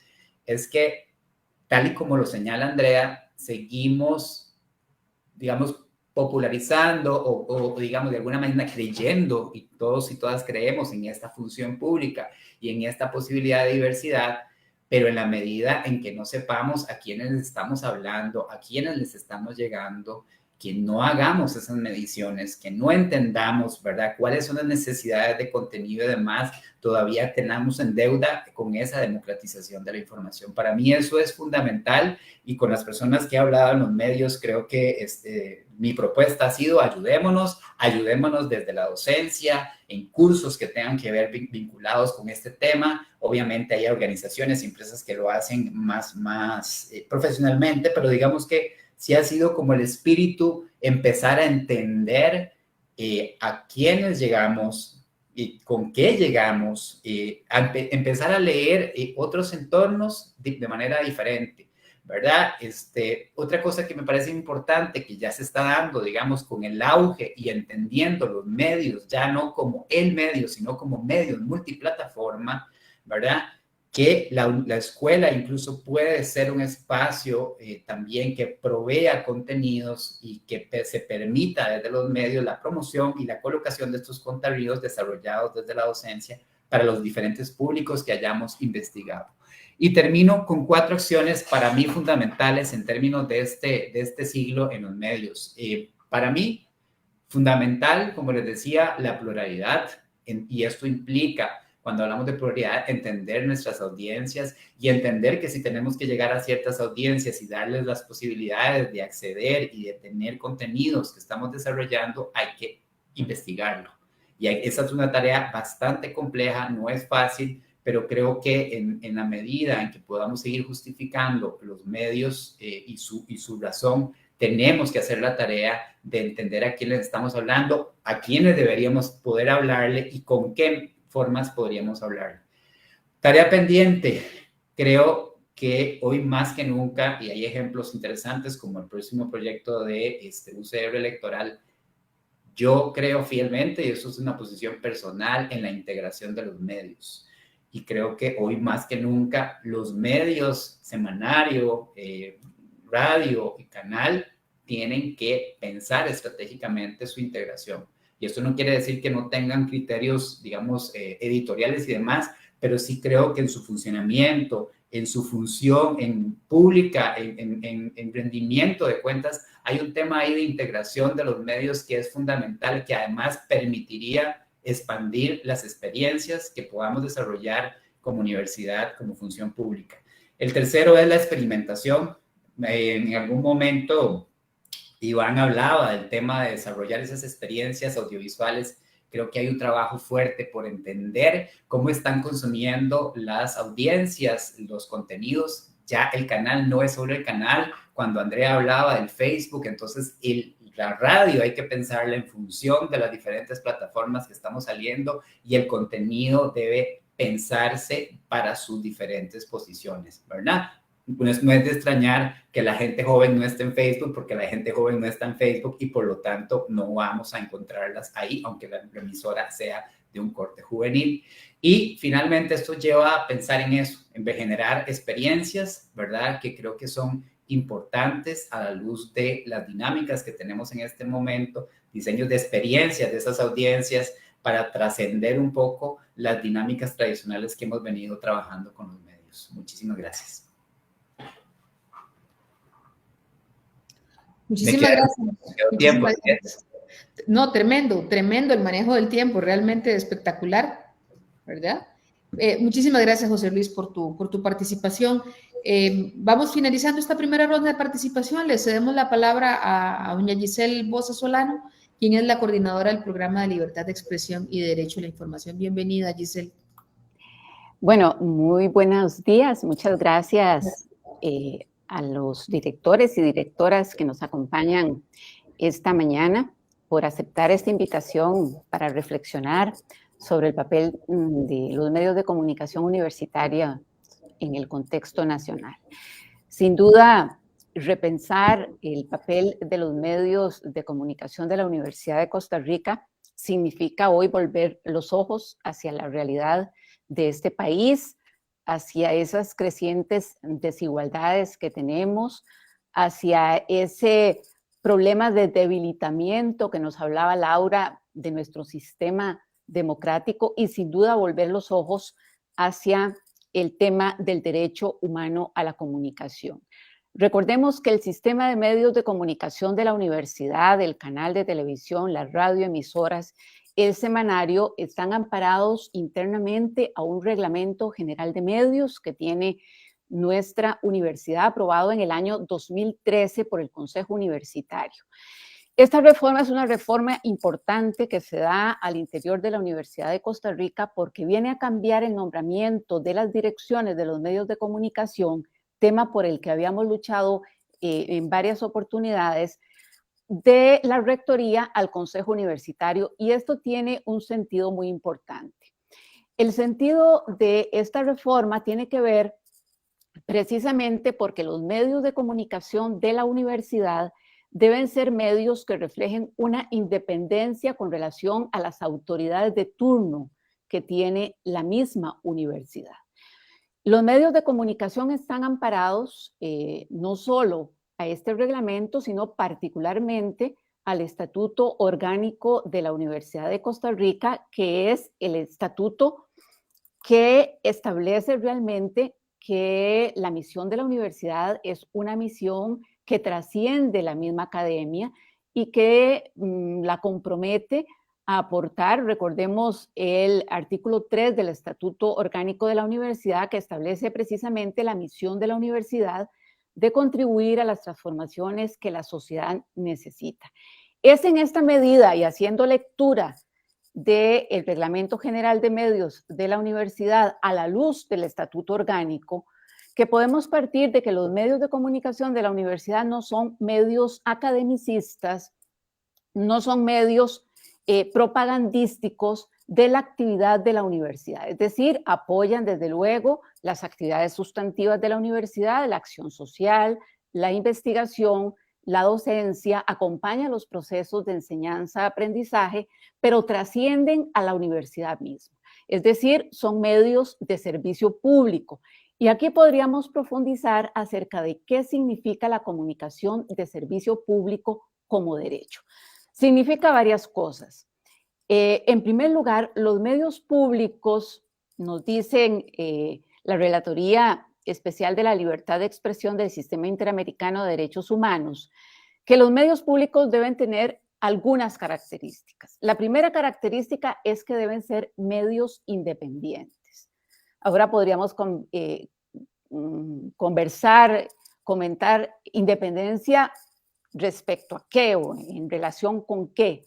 es que, tal y como lo señala Andrea, seguimos, digamos, popularizando o digamos, de alguna manera creyendo, y todos y todas creemos en esta función pública y en esta posibilidad de diversidad, pero en la medida en que no sepamos a quiénes les estamos hablando, a quiénes les estamos llegando, que no hagamos esas mediciones, que no entendamos, ¿verdad?, cuáles son las necesidades de contenido y demás, todavía tenemos en deuda con esa democratización de la información. Para mí eso es fundamental, y con las personas que he hablado en los medios, creo que mi propuesta ha sido ayudémonos desde la docencia, en cursos que tengan que ver vinculados con este tema. Obviamente hay organizaciones y empresas que lo hacen más profesionalmente, pero digamos que sí ha sido como el espíritu empezar a entender a quiénes llegamos y con qué llegamos, empezar a leer otros entornos de manera diferente, ¿verdad? Otra cosa que me parece importante, que ya se está dando, digamos, con el auge y entendiendo los medios, ya no como el medio, sino como medios multiplataforma, ¿verdad?, que la escuela incluso puede ser un espacio también que provea contenidos y que se permita desde los medios la promoción y la colocación de estos contenidos desarrollados desde la docencia para los diferentes públicos que hayamos investigado. Y termino con 4 acciones para mí fundamentales en términos de este siglo en los medios. Para mí, fundamental, como les decía, la pluralidad, y esto implica, cuando hablamos de pluralidad, entender nuestras audiencias y entender que si tenemos que llegar a ciertas audiencias y darles las posibilidades de acceder y de tener contenidos que estamos desarrollando, hay que investigarlo. Y esa es una tarea bastante compleja, no es fácil, pero creo que en la medida en que podamos seguir justificando los medios y su razón, tenemos que hacer la tarea de entender a quién les estamos hablando, a quiénes deberíamos poder hablarle y con qué formas podríamos hablarle. Tarea pendiente, creo que hoy más que nunca, y hay ejemplos interesantes como el próximo proyecto de UCR electoral, yo creo fielmente, y eso es una posición personal, en la integración de los medios. Y creo que hoy más que nunca los medios, semanario, radio y canal, tienen que pensar estratégicamente su integración. Y esto no quiere decir que no tengan criterios, digamos, editoriales y demás, pero sí creo que en su funcionamiento, en su función en pública, en rendimiento de cuentas, hay un tema ahí de integración de los medios que es fundamental, que además permitiría expandir las experiencias que podamos desarrollar como universidad, como función pública. El tercero es la experimentación. En algún momento Iván hablaba del tema de desarrollar esas experiencias audiovisuales. Creo que hay un trabajo fuerte por entender cómo están consumiendo las audiencias, los contenidos. Ya el canal no es solo el canal. Cuando Andrea hablaba del Facebook, entonces la radio hay que pensarla en función de las diferentes plataformas que estamos saliendo y el contenido debe pensarse para sus diferentes posiciones, ¿verdad? No es de extrañar que la gente joven no esté en Facebook, porque la gente joven no está en Facebook y por lo tanto no vamos a encontrarlas ahí, aunque la emisora sea de un corte juvenil. Y finalmente esto lleva a pensar en eso, en generar experiencias, ¿verdad? Que creo que son importantes a la luz de las dinámicas que tenemos en este momento, diseños de experiencias de esas audiencias para trascender un poco las dinámicas tradicionales que hemos venido trabajando con los medios. Muchísimas gracias. Muchísimas gracias. No, tremendo, tremendo el manejo del tiempo, realmente espectacular, ¿verdad? Muchísimas gracias, José Luis, por tu participación. Vamos finalizando esta primera ronda de participación. Le cedemos la palabra a doña Giselle Boza Solano, quien es la coordinadora del Programa de Libertad de Expresión y Derecho a la Información. Bienvenida, Giselle. Bueno, muy buenos días. Muchas gracias a los directores y directoras que nos acompañan esta mañana por aceptar esta invitación para reflexionar sobre el papel de los medios de comunicación universitaria en el contexto nacional. Sin duda, repensar el papel de los medios de comunicación de la Universidad de Costa Rica significa hoy volver los ojos hacia la realidad de este país, hacia esas crecientes desigualdades que tenemos, hacia ese problema de debilitamiento que nos hablaba Laura de nuestro sistema democrático y sin duda volver los ojos hacia el tema del derecho humano a la comunicación. Recordemos que el sistema de medios de comunicación de la universidad, el canal de televisión, las radioemisoras, el semanario están amparados internamente a un reglamento general de medios que tiene nuestra universidad aprobado en el año 2013 por el Consejo Universitario. Esta reforma es una reforma importante que se da al interior de la Universidad de Costa Rica porque viene a cambiar el nombramiento de las direcciones de los medios de comunicación, tema por el que habíamos luchado en varias oportunidades, de la rectoría al Consejo Universitario, y esto tiene un sentido muy importante. El sentido de esta reforma tiene que ver precisamente porque los medios de comunicación de la universidad deben ser medios que reflejen una independencia con relación a las autoridades de turno que tiene la misma universidad. Los medios de comunicación están amparados no solo a este reglamento, sino particularmente al Estatuto Orgánico de la Universidad de Costa Rica, que es el estatuto que establece realmente que la misión de la universidad es una misión que trasciende la misma academia y que la compromete a aportar. Recordemos el artículo 3 del Estatuto Orgánico de la Universidad, que establece precisamente la misión de la universidad de contribuir a las transformaciones que la sociedad necesita. Es en esta medida y haciendo lectura del Reglamento General de Medios de la Universidad a la luz del Estatuto Orgánico, que podemos partir de que los medios de comunicación de la universidad no son medios academicistas, no son medios propagandísticos de la actividad de la universidad, es decir, apoyan desde luego las actividades sustantivas de la universidad, la acción social, la investigación, la docencia, acompañan los procesos de enseñanza-aprendizaje, pero trascienden a la universidad misma, es decir, son medios de servicio público. Y aquí podríamos profundizar acerca de qué significa la comunicación de servicio público como derecho. Significa varias cosas. En primer lugar, los medios públicos, nos dicen la Relatoría Especial de la Libertad de Expresión del Sistema Interamericano de Derechos Humanos, que los medios públicos deben tener algunas características. La primera característica es que deben ser medios independientes. Ahora podríamos conversar, comentar independencia respecto a qué o en relación con qué,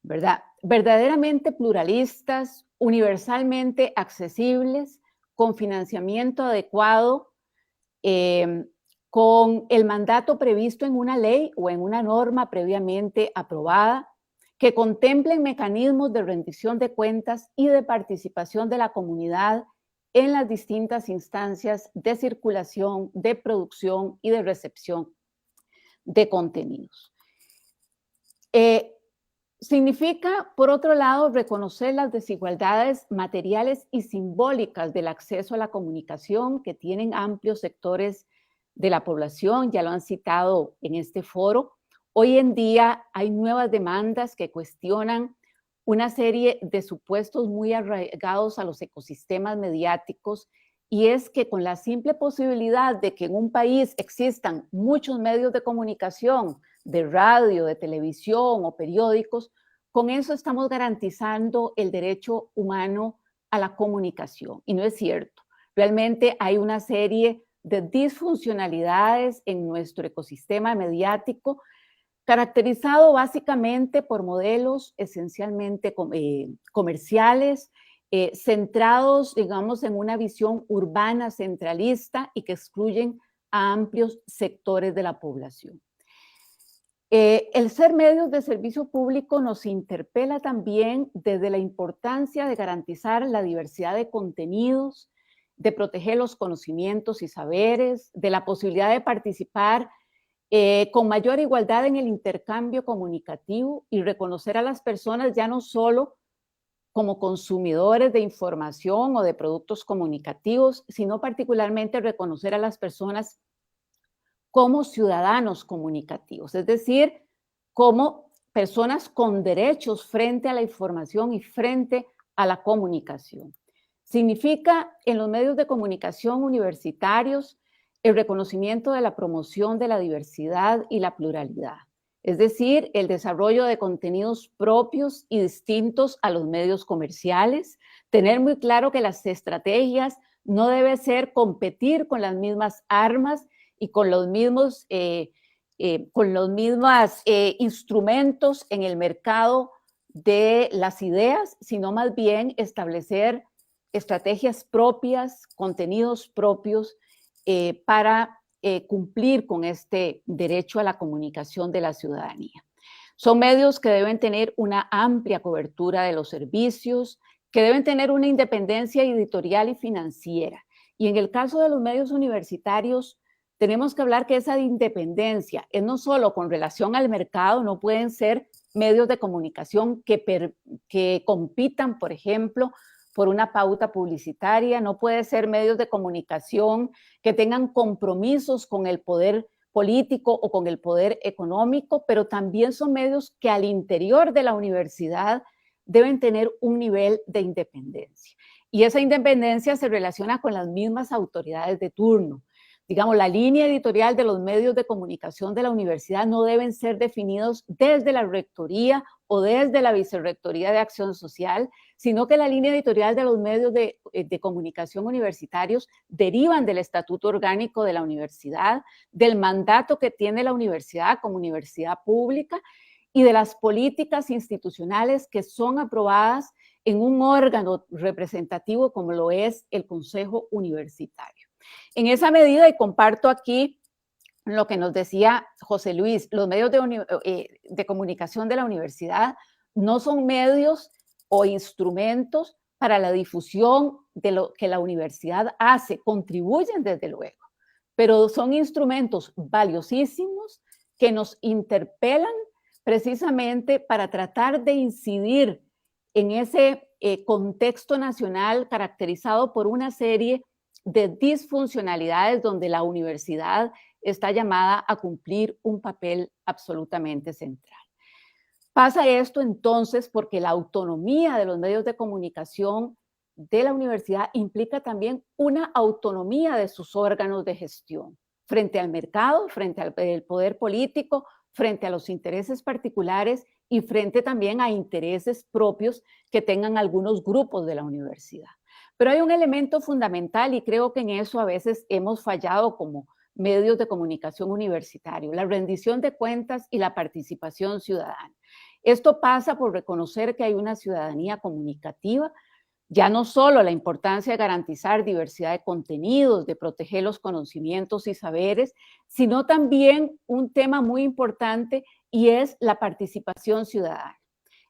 ¿verdad? Verdaderamente pluralistas, universalmente accesibles, con financiamiento adecuado, con el mandato previsto en una ley o en una norma previamente aprobada, que contemplen mecanismos de rendición de cuentas y de participación de la comunidad en las distintas instancias de circulación, de producción y de recepción de contenidos. Significa, por otro lado, reconocer las desigualdades materiales y simbólicas del acceso a la comunicación que tienen amplios sectores de la población, ya lo han citado en este foro. Hoy en día hay nuevas demandas que cuestionan una serie de supuestos muy arraigados a los ecosistemas mediáticos, y es que con la simple posibilidad de que en un país existan muchos medios de comunicación, de radio, de televisión o periódicos, con eso estamos garantizando el derecho humano a la comunicación. Y no es cierto. Realmente hay una serie de disfuncionalidades en nuestro ecosistema mediático, caracterizado básicamente por modelos esencialmente comerciales, centrados, digamos, en una visión urbana centralista y que excluyen a amplios sectores de la población. El ser medios de servicio público nos interpela también desde la importancia de garantizar la diversidad de contenidos, de proteger los conocimientos y saberes, de la posibilidad de participar con mayor igualdad en el intercambio comunicativo y reconocer a las personas ya no solo como consumidores de información o de productos comunicativos, sino particularmente reconocer a las personas como ciudadanos comunicativos, es decir, como personas con derechos frente a la información y frente a la comunicación. Significa en los medios de comunicación universitarios el reconocimiento de la promoción de la diversidad y la pluralidad, es decir, el desarrollo de contenidos propios y distintos a los medios comerciales, tener muy claro que las estrategias no debe ser competir con las mismas armas y con los mismos instrumentos en el mercado de las ideas, sino más bien establecer estrategias propias, contenidos propios para cumplir con este derecho a la comunicación de la ciudadanía. Son medios que deben tener una amplia cobertura de los servicios, que deben tener una independencia editorial y financiera. Y en el caso de los medios universitarios, tenemos que hablar que esa independencia es no solo con relación al mercado, no pueden ser medios de comunicación que compitan, por ejemplo, por una pauta publicitaria, no puede ser medios de comunicación que tengan compromisos con el poder político o con el poder económico, pero también son medios que al interior de la universidad deben tener un nivel de independencia. Y esa independencia se relaciona con las mismas autoridades de turno. Digamos, la línea editorial de los medios de comunicación de la universidad no deben ser definidos desde la rectoría o desde la vicerrectoría de acción social, sino que la línea editorial de los medios de comunicación universitarios derivan del estatuto orgánico de la universidad, del mandato que tiene la universidad como universidad pública y de las políticas institucionales que son aprobadas en un órgano representativo como lo es el Consejo Universitario. En esa medida, y comparto aquí lo que nos decía José Luis, los medios de comunicación de la universidad no son medios o instrumentos para la difusión de lo que la universidad hace, contribuyen desde luego, pero son instrumentos valiosísimos que nos interpelan precisamente para tratar de incidir en ese contexto nacional caracterizado por una serie de disfuncionalidades donde la universidad está llamada a cumplir un papel absolutamente central. Pasa esto entonces porque la autonomía de los medios de comunicación de la universidad implica también una autonomía de sus órganos de gestión frente al mercado, frente al poder político, frente a los intereses particulares y frente también a intereses propios que tengan algunos grupos de la universidad. Pero hay un elemento fundamental y creo que en eso a veces hemos fallado como medios de comunicación universitario, la rendición de cuentas y la participación ciudadana. Esto pasa por reconocer que hay una ciudadanía comunicativa, ya no solo la importancia de garantizar diversidad de contenidos, de proteger los conocimientos y saberes, sino también un tema muy importante y es la participación ciudadana.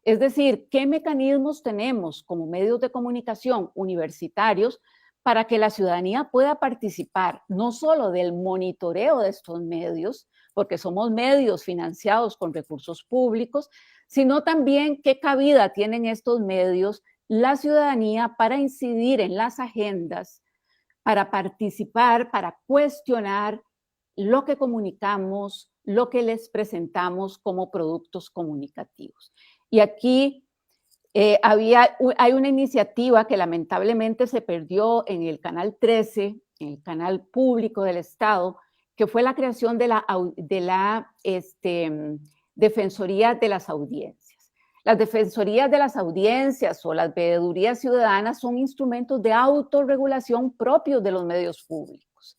Es decir, ¿qué mecanismos tenemos como medios de comunicación universitarios para que la ciudadanía pueda participar no solo del monitoreo de estos medios, porque somos medios financiados con recursos públicos, sino también qué cabida tienen estos medios la ciudadanía para incidir en las agendas, para participar, para cuestionar lo que comunicamos, lo que les presentamos como productos comunicativos. Y aquí hay una iniciativa que lamentablemente se perdió en el Canal 13, en el canal público del Estado, que fue la creación de la Defensoría de las Audiencias. Las defensorías de las audiencias o las veedurías ciudadanas son instrumentos de autorregulación propios de los medios públicos,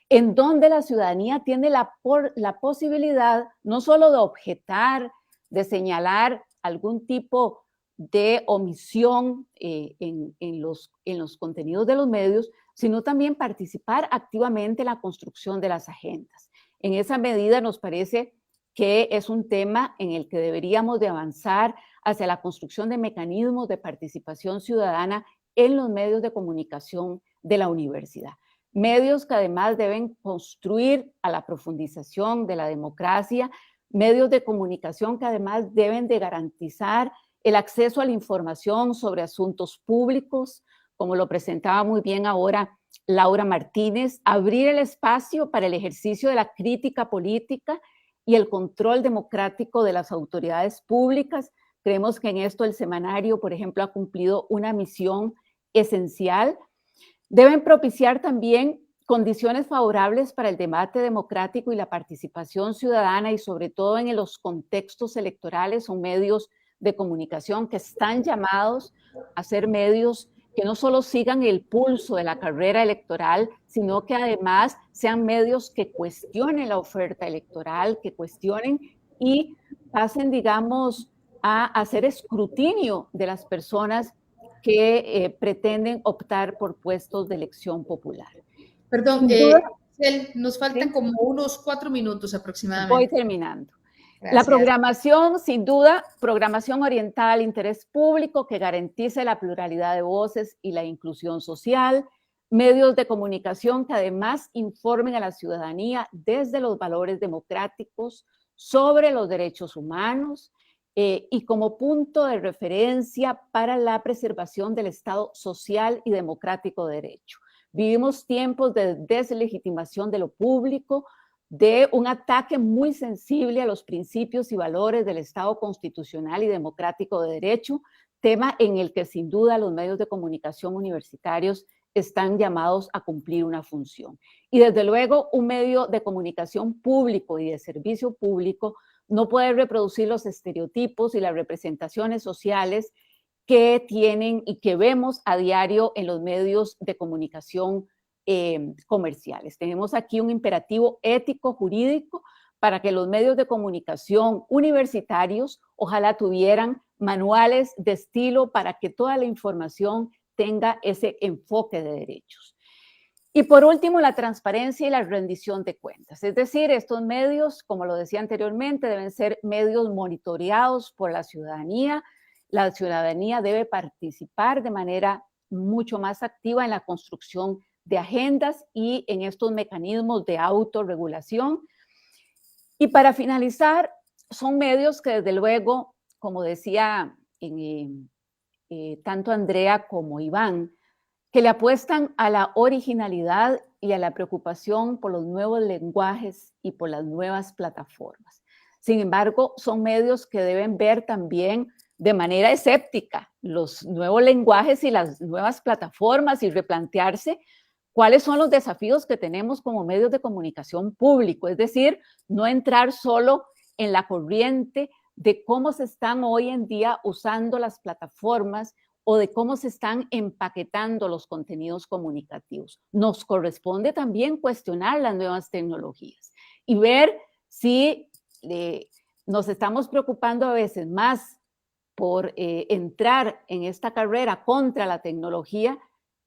en donde la ciudadanía tiene la posibilidad no solo de objetar, de señalar algún tipo de omisión en los contenidos de los medios, sino también participar activamente en la construcción de las agendas. En esa medida nos parece que es un tema en el que deberíamos de avanzar hacia la construcción de mecanismos de participación ciudadana en los medios de comunicación de la universidad. Medios que además deben construir a la profundización de la democracia, medios de comunicación que además deben de garantizar el acceso a la información sobre asuntos públicos, como lo presentaba muy bien ahora Laura Martínez, abrir el espacio para el ejercicio de la crítica política y el control democrático de las autoridades públicas. Creemos que en esto el semanario, por ejemplo, ha cumplido una misión esencial. Deben propiciar también condiciones favorables para el debate democrático y la participación ciudadana y sobre todo en los contextos electorales. Son medios de comunicación que están llamados a ser medios que no solo sigan el pulso de la carrera electoral, sino que además sean medios que cuestionen la oferta electoral, que cuestionen y pasen, digamos, a hacer escrutinio de las personas que pretenden optar por puestos de elección popular. Perdón, nos faltan como unos 4 minutos aproximadamente. Voy terminando. Gracias. La programación, sin duda, programación orientada al interés público que garantice la pluralidad de voces y la inclusión social, medios de comunicación que además informen a la ciudadanía desde los valores democráticos sobre los derechos humanos y como punto de referencia para la preservación del Estado social y democrático de derecho. Vivimos tiempos de deslegitimación de lo público, de un ataque muy sensible a los principios y valores del Estado constitucional y democrático de derecho, tema en el que sin duda los medios de comunicación universitarios están llamados a cumplir una función. Y desde luego un medio de comunicación público y de servicio público no puede reproducir los estereotipos y las representaciones sociales que tienen y que vemos a diario en los medios de comunicación comerciales. Tenemos aquí un imperativo ético, jurídico, para que los medios de comunicación universitarios ojalá tuvieran manuales de estilo para que toda la información tenga ese enfoque de derechos. Y por último, la transparencia y la rendición de cuentas. Es decir, estos medios, como lo decía anteriormente, deben ser medios monitoreados por la ciudadanía. La ciudadanía debe participar de manera mucho más activa en la construcción de agendas y en estos mecanismos de autorregulación. Y para finalizar, son medios que desde luego, como decía tanto Andrea como Iván, que le apuestan a la originalidad y a la preocupación por los nuevos lenguajes y por las nuevas plataformas. Sin embargo, son medios que deben ver también de manera escéptica los nuevos lenguajes y las nuevas plataformas y replantearse cuáles son los desafíos que tenemos como medios de comunicación público, es decir, no entrar solo en la corriente de cómo se están hoy en día usando las plataformas o de cómo se están empaquetando los contenidos comunicativos. Nos corresponde también cuestionar las nuevas tecnologías y ver si nos estamos preocupando a veces más por entrar en esta carrera contra la tecnología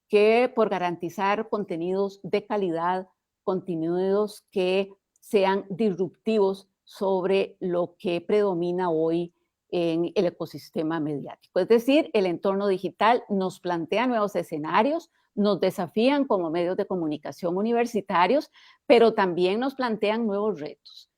que por garantizar contenidos de calidad, contenidos que sean disruptivos sobre lo que predomina hoy en el ecosistema mediático. Es decir, el entorno digital nos plantea nuevos escenarios, nos desafían como medios de comunicación universitarios, pero también nos plantean nuevos retos.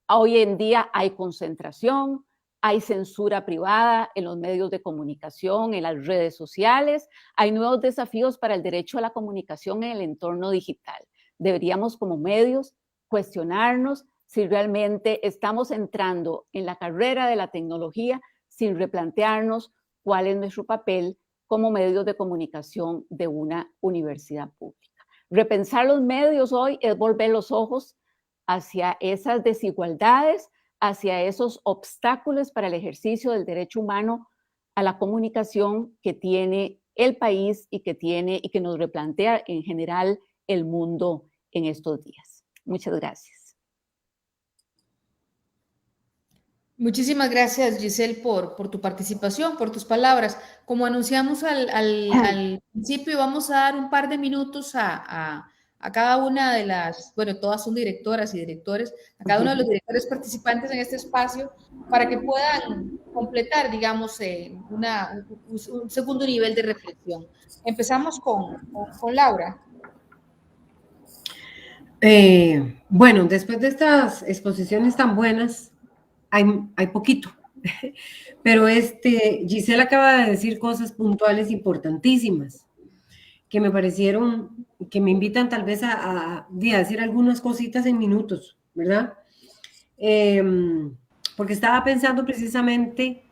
Hoy en día hay concentración, hay censura privada en los medios de comunicación, en las redes sociales, hay nuevos desafíos para el derecho a la comunicación en el entorno digital. Deberíamos como medios cuestionarnos si realmente estamos entrando en la carrera de la tecnología sin replantearnos cuál es nuestro papel como medios de comunicación de una universidad pública. Repensar los medios hoy es volver los ojos hacia esas desigualdades, hacia esos obstáculos para el ejercicio del derecho humano a la comunicación que tiene el país y que nos replantea en general el mundo en estos días. Muchas gracias. Muchísimas gracias, Giselle, por tu participación, por tus palabras. Como anunciamos al principio, vamos a dar un par de minutos a cada una de las, bueno, todas son directoras y directores, a cada uno de los directores participantes en este espacio para que puedan completar, digamos, un segundo nivel de reflexión. Empezamos con Laura. Bueno, después de estas exposiciones tan buenas, hay poquito, pero Giselle acaba de decir cosas puntuales importantísimas que me parecieron, que me invitan tal vez a decir algunas cositas en minutos, ¿verdad? Porque estaba pensando precisamente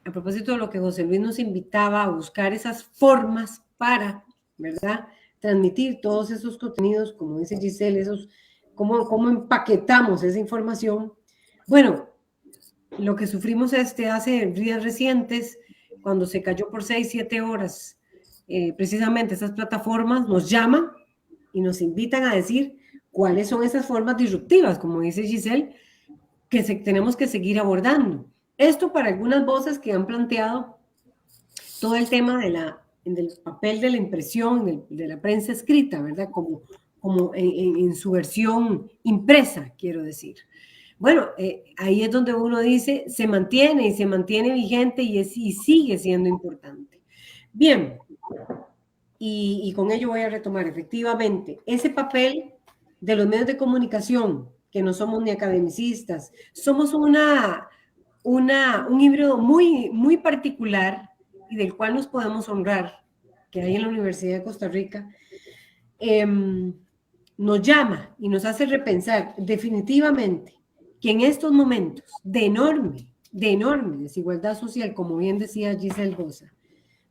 a propósito de lo que José Luis nos invitaba a buscar esas formas para, ¿verdad?, transmitir todos esos contenidos, como dice Giselle, cómo empaquetamos esa información. Bueno, lo que sufrimos hace días recientes, cuando se cayó por 6, 7 horas, precisamente esas plataformas nos llaman y nos invitan a decir cuáles son esas formas disruptivas, como dice Giselle, que tenemos que seguir abordando. Esto para algunas voces que han planteado todo el tema del papel de la impresión, de la prensa escrita, ¿verdad? Como en su versión impresa, quiero decir. Bueno, ahí es donde uno dice, se mantiene vigente y sigue siendo importante. Bien, y con ello voy a retomar efectivamente ese papel de los medios de comunicación, que no somos ni academicistas, somos un híbrido muy, muy particular y del cual nos podemos honrar, que hay en la Universidad de Costa Rica, nos llama y nos hace repensar definitivamente que en estos momentos de enorme desigualdad social, como bien decía Giselle Bosa,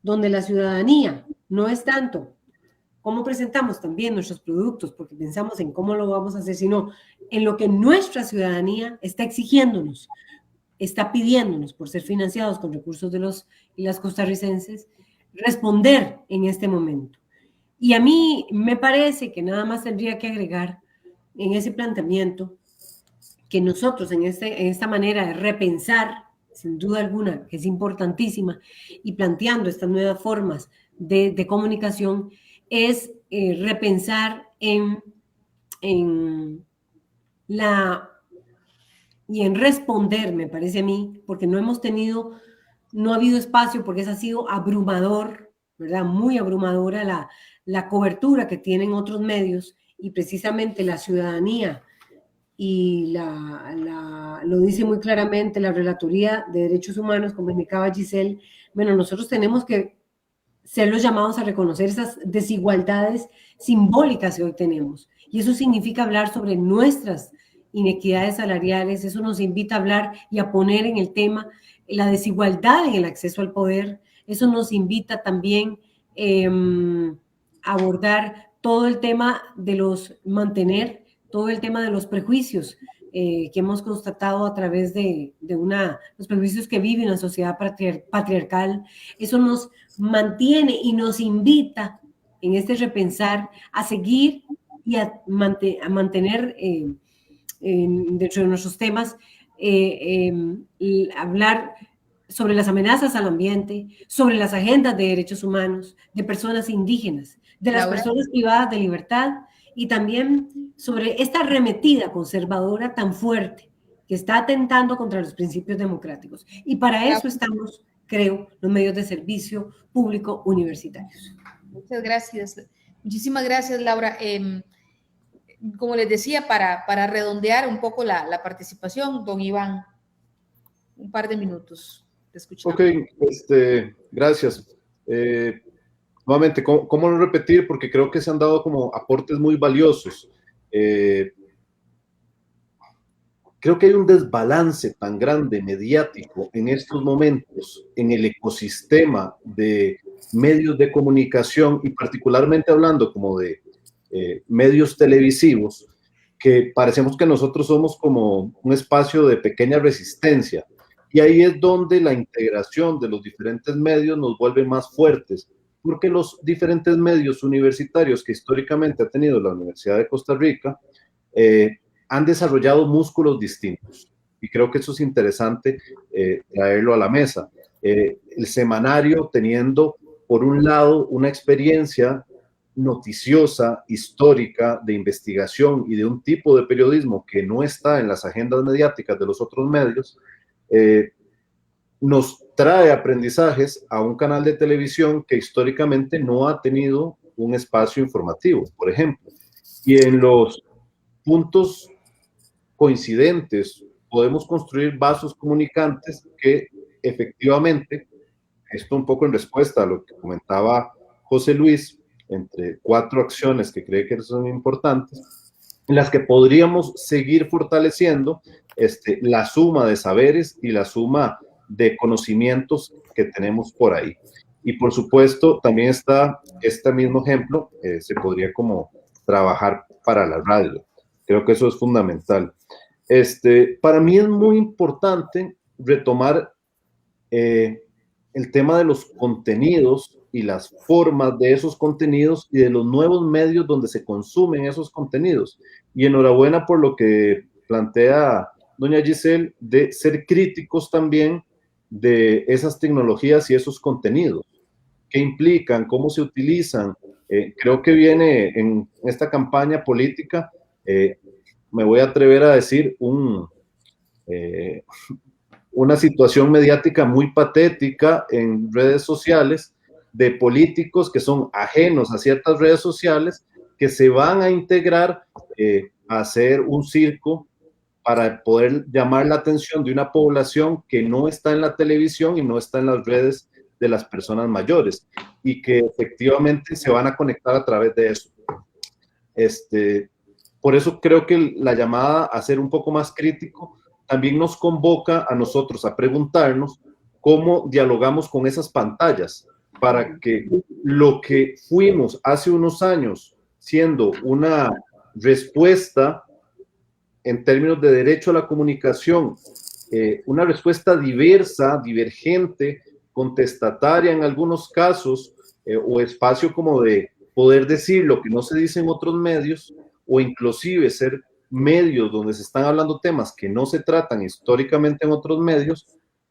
donde la ciudadanía no es tanto cómo presentamos también nuestros productos, porque pensamos en cómo lo vamos a hacer, sino en lo que nuestra ciudadanía está exigiéndonos, está pidiéndonos por ser financiados con recursos de los y las costarricenses, responder en este momento. Y a mí me parece que nada más tendría que agregar en ese planteamiento que nosotros en esta manera de repensar, sin duda alguna, que es importantísima, y planteando estas nuevas formas de comunicación, es repensar en responder, me parece a mí, porque no ha habido espacio, porque ha sido abrumador, ¿verdad? Muy abrumadora la cobertura que tienen otros medios, y precisamente la ciudadanía, y lo dice muy claramente la Relatoría de Derechos Humanos, como indicaba Giselle. Bueno, nosotros tenemos que ser los llamados a reconocer esas desigualdades simbólicas que hoy tenemos, y eso significa hablar sobre nuestras inequidades salariales. Eso nos invita a hablar y a poner en el tema la desigualdad en el acceso al poder. Eso nos invita también a abordar todo el tema de todo el tema de los prejuicios que hemos constatado a través de los prejuicios que vive una sociedad patriarcal. Eso nos mantiene y nos invita en este repensar a seguir y a mantener dentro de nuestros temas, hablar sobre las amenazas al ambiente, sobre las agendas de derechos humanos, de personas indígenas, de las personas privadas de libertad, y también sobre esta arremetida conservadora tan fuerte que está atentando contra los principios democráticos. Y para eso estamos, creo, los medios de servicio público universitarios. Muchas gracias. Muchísimas gracias, Laura. Como les decía, para redondear un poco la participación, don Iván, un par de minutos. Te escuchamos. Ok, gracias. Nuevamente, ¿cómo no repetir? Porque creo que se han dado como aportes muy valiosos. Creo que hay un desbalance tan grande mediático en estos momentos en el ecosistema de medios de comunicación, y particularmente hablando como de medios televisivos, que parecemos que nosotros somos como un espacio de pequeña resistencia, y ahí es donde la integración de los diferentes medios nos vuelve más fuertes, porque los diferentes medios universitarios que históricamente ha tenido la Universidad de Costa Rica han desarrollado músculos distintos, y creo que eso es interesante traerlo a la mesa. El semanario teniendo, por un lado, una experiencia noticiosa, histórica, de investigación y de un tipo de periodismo que no está en las agendas mediáticas de los otros medios, nos trae aprendizajes a un canal de televisión que históricamente no ha tenido un espacio informativo, por ejemplo. Y en los puntos coincidentes podemos construir vasos comunicantes que efectivamente, esto un poco en respuesta a lo que comentaba José Luis, entre 4 acciones que cree que son importantes, en las que podríamos seguir fortaleciendo la suma de saberes y la suma de conocimientos que tenemos por ahí. Y por supuesto, también está este mismo ejemplo, se podría como trabajar para la radio. Creo que eso es fundamental. Para mí es muy importante retomar el tema de los contenidos y las formas de esos contenidos y de los nuevos medios donde se consumen esos contenidos. Y enhorabuena por lo que plantea doña Giselle, de ser críticos también de esas tecnologías y esos contenidos. ¿Qué implican? ¿Cómo se utilizan? Creo que viene en esta campaña política, me voy a atrever a decir, una situación mediática muy patética en redes sociales, de políticos que son ajenos a ciertas redes sociales, que se van a integrar a hacer un circo para poder llamar la atención de una población que no está en la televisión y no está en las redes de las personas mayores, y que efectivamente se van a conectar a través de eso. Por eso creo que la llamada a ser un poco más crítico también nos convoca a nosotros a preguntarnos cómo dialogamos con esas pantallas, para que lo que fuimos hace unos años siendo una respuesta en términos de derecho a la comunicación, una respuesta diversa, divergente, contestataria en algunos casos, o espacio como de poder decir lo que no se dice en otros medios, o inclusive ser medios donde se están hablando temas que no se tratan históricamente en otros medios,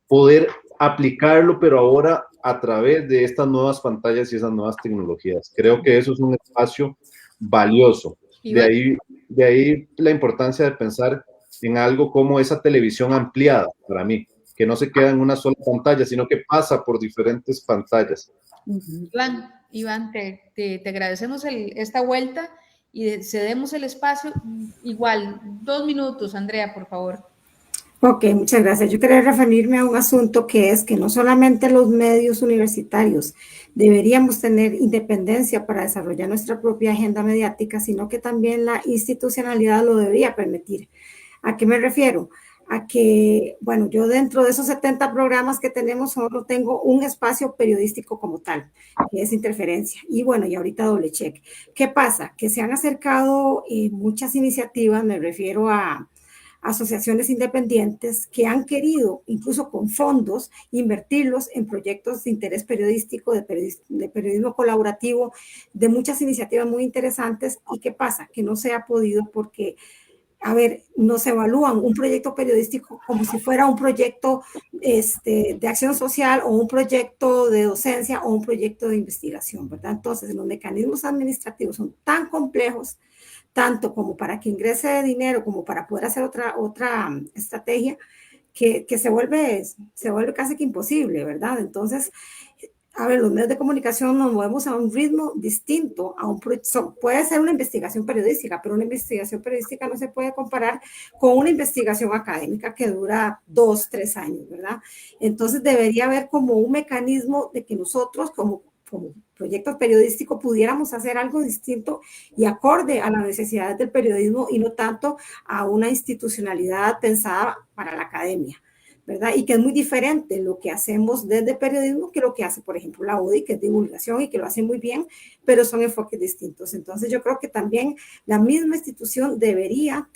poder aplicarlo, pero ahora a través de estas nuevas pantallas y esas nuevas tecnologías. Creo que eso es un espacio valioso. De ahí la importancia de pensar en algo como esa televisión ampliada para mí, que no se queda en una sola pantalla, sino que pasa por diferentes pantallas. Iván, te agradecemos esta vuelta y cedemos el espacio. Igual, 2 minutos, Andrea, por favor. Ok, muchas gracias. Yo quería referirme a un asunto que es que no solamente los medios universitarios deberíamos tener independencia para desarrollar nuestra propia agenda mediática, sino que también la institucionalidad lo debería permitir. ¿A qué me refiero? A que, bueno, yo dentro de esos 70 programas que tenemos solo tengo un espacio periodístico como tal, que es Interferencia. Y bueno, y ahorita doble check. ¿Qué pasa? Que se han acercado muchas iniciativas, me refiero a asociaciones independientes que han querido, incluso con fondos, invertirlos en proyectos de interés periodístico, de periodismo colaborativo, de muchas iniciativas muy interesantes. ¿Y qué pasa? Que no se ha podido porque, a ver, nos evalúan un proyecto periodístico como si fuera un proyecto de acción social o un proyecto de docencia o un proyecto de investigación, ¿verdad? Entonces, los mecanismos administrativos son tan complejos, tanto como para que ingrese dinero, como para poder hacer otra estrategia, que se vuelve casi que imposible, ¿verdad? Entonces, a ver, los medios de comunicación nos movemos a un ritmo distinto, puede ser una investigación periodística, pero una investigación periodística no se puede comparar con una investigación académica que dura 2, 3 años, ¿verdad? Entonces, debería haber como un mecanismo de que nosotros, como proyectos periodísticos, pudiéramos hacer algo distinto y acorde a las necesidades del periodismo y no tanto a una institucionalidad pensada para la academia, ¿verdad? Y que es muy diferente lo que hacemos desde periodismo que lo que hace, por ejemplo, la UDI, que es divulgación y que lo hace muy bien, pero son enfoques distintos. Entonces, yo creo que también la misma institución debería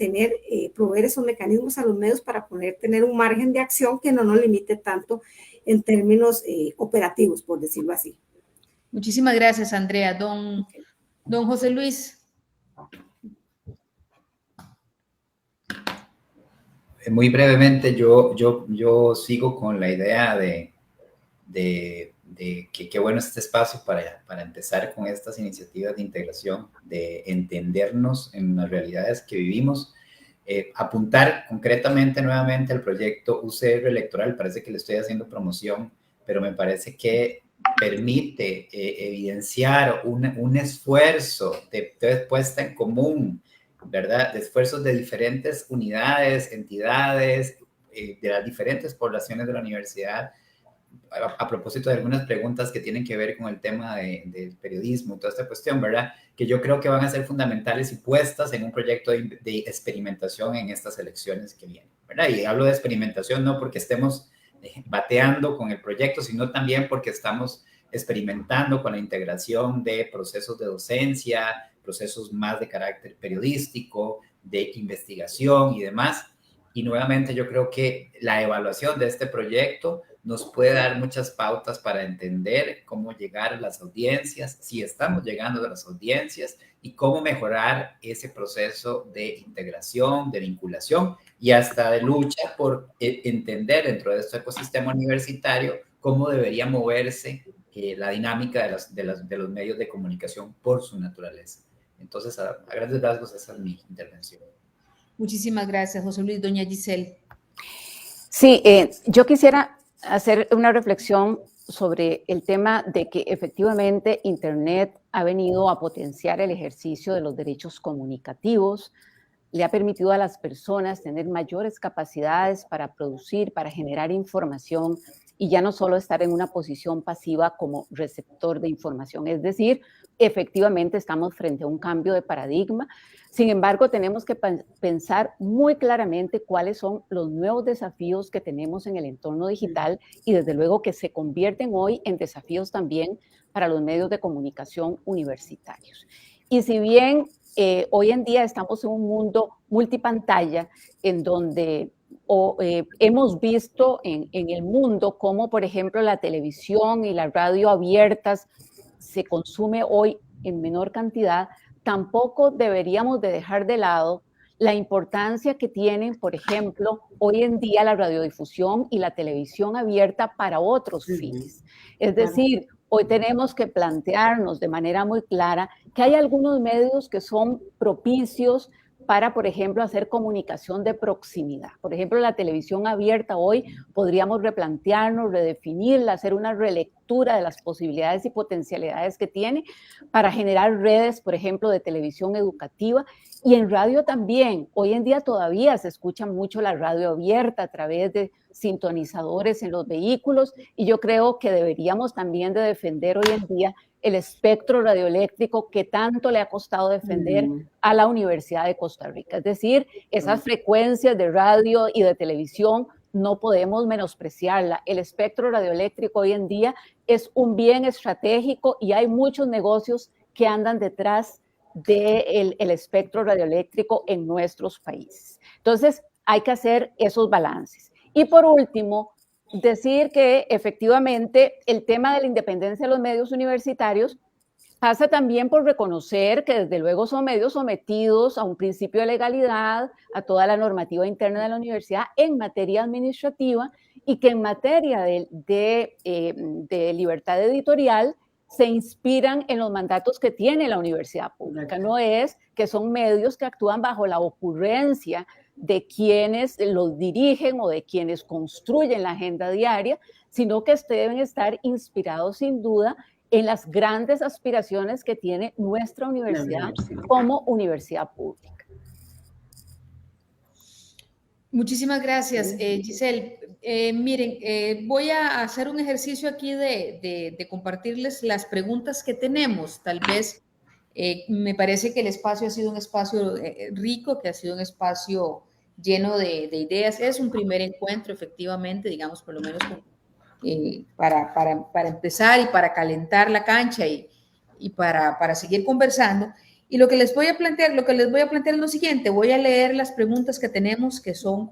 proveer esos mecanismos a los medios para poder tener un margen de acción que no nos limite tanto en términos operativos, por decirlo así. Muchísimas gracias, Andrea. Don José Luis. Muy brevemente, yo sigo con la idea de que qué bueno este espacio para empezar con estas iniciativas de integración, de entendernos en las realidades que vivimos. Apuntar concretamente nuevamente al proyecto UCR electoral, parece que le estoy haciendo promoción, pero me parece que permite evidenciar un esfuerzo de puesta en común, ¿verdad? De esfuerzos de diferentes unidades, entidades, de las diferentes poblaciones de la universidad, a propósito de algunas preguntas que tienen que ver con el tema del periodismo y toda esta cuestión, ¿verdad? Que yo creo que van a ser fundamentales y puestas en un proyecto de experimentación en estas elecciones que vienen, ¿verdad? Y hablo de experimentación no porque estemos bateando con el proyecto, sino también porque estamos experimentando con la integración de procesos de docencia, procesos más de carácter periodístico, de investigación y demás. Y nuevamente yo creo que la evaluación de este proyecto nos puede dar muchas pautas para entender cómo llegar a las audiencias, si estamos llegando a las audiencias y cómo mejorar ese proceso de integración, de vinculación y hasta de lucha por entender dentro de este ecosistema universitario cómo debería moverse la dinámica de los medios de comunicación por su naturaleza. Entonces, a grandes rasgos, esa es mi intervención. Muchísimas gracias, José Luis. Doña Giselle. Sí, yo quisiera hacer una reflexión sobre el tema de que efectivamente Internet ha venido a potenciar el ejercicio de los derechos comunicativos, le ha permitido a las personas tener mayores capacidades para producir, para generar información y ya no solo estar en una posición pasiva como receptor de información. Es decir, efectivamente estamos frente a un cambio de paradigma. Sin embargo, tenemos que pensar muy claramente cuáles son los nuevos desafíos que tenemos en el entorno digital y desde luego que se convierten hoy en desafíos también para los medios de comunicación universitarios. Y si bien hoy en día estamos en un mundo multipantalla en donde hemos visto en el mundo cómo, por ejemplo, la televisión y la radio abiertas se consume hoy en menor cantidad, tampoco deberíamos de dejar de lado la importancia que tienen, por ejemplo, hoy en día la radiodifusión y la televisión abierta para otros fines. Es decir, hoy tenemos que plantearnos de manera muy clara que hay algunos medios que son propicios para, por ejemplo, hacer comunicación de proximidad. Por ejemplo, la televisión abierta hoy podríamos replantearnos, redefinirla, hacer una relectura de las posibilidades y potencialidades que tiene para generar redes, por ejemplo, de televisión educativa. Y en radio también. Hoy en día todavía se escucha mucho la radio abierta a través de sintonizadores en los vehículos, y yo creo que deberíamos también de defender hoy en día el espectro radioeléctrico que tanto le ha costado defender a la Universidad de Costa Rica. Es decir, esas frecuencias de radio y de televisión no podemos menospreciarla. El espectro radioeléctrico hoy en día es un bien estratégico y hay muchos negocios que andan detrás del espectro radioeléctrico en nuestros países. Entonces, hay que hacer esos balances. Y por último, decir que efectivamente el tema de la independencia de los medios universitarios pasa también por reconocer que desde luego son medios sometidos a un principio de legalidad, a toda la normativa interna de la universidad en materia administrativa, y que en materia de libertad editorial se inspiran en los mandatos que tiene la universidad pública. No es que son medios que actúan bajo la ocurrencia de quienes los dirigen o de quienes construyen la agenda diaria, sino que deben estar inspirados sin duda en las grandes aspiraciones que tiene nuestra universidad como universidad pública. Muchísimas gracias, Giselle. Miren, voy a hacer un ejercicio aquí de compartirles las preguntas que tenemos. Tal vez me parece que el espacio ha sido un espacio rico, que ha sido un espacio lleno de ideas. Es un primer encuentro, efectivamente, digamos, por lo menos para empezar y para calentar la cancha y para seguir conversando. Y lo que les voy a plantear es lo siguiente. Voy a leer las preguntas que tenemos, que son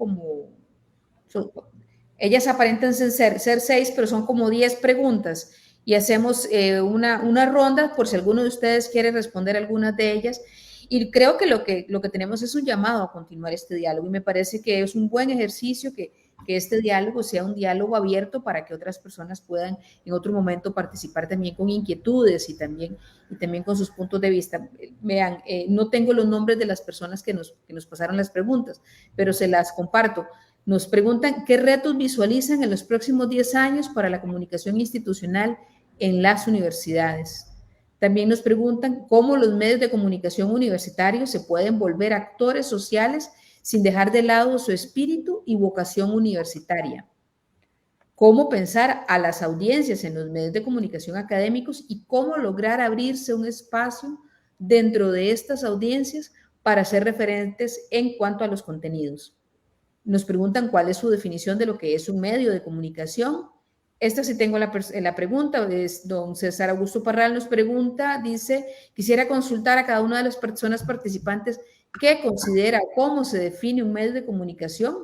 ellas aparentan ser 6, pero son como 10 preguntas. Y hacemos una ronda por si alguno de ustedes quiere responder algunas de ellas. Y creo que lo que tenemos es un llamado a continuar este diálogo. Y me parece que es un buen ejercicio que este diálogo sea un diálogo abierto para que otras personas puedan en otro momento participar también con inquietudes y también con sus puntos de vista. Vean, no tengo los nombres de las personas que nos pasaron las preguntas, pero se las comparto. Nos preguntan qué retos visualizan en los próximos 10 años para la comunicación institucional en las universidades. También nos preguntan cómo los medios de comunicación universitarios se pueden volver actores sociales sin dejar de lado su espíritu y vocación universitaria. Cómo pensar a las audiencias en los medios de comunicación académicos y cómo lograr abrirse un espacio dentro de estas audiencias para ser referentes en cuanto a los contenidos. Nos preguntan cuál es su definición de lo que es un medio de comunicación. Esta sí tengo la pregunta, es don César Augusto Parral nos pregunta, dice, quisiera consultar a cada una de las personas participantes qué considera, cómo se define un medio de comunicación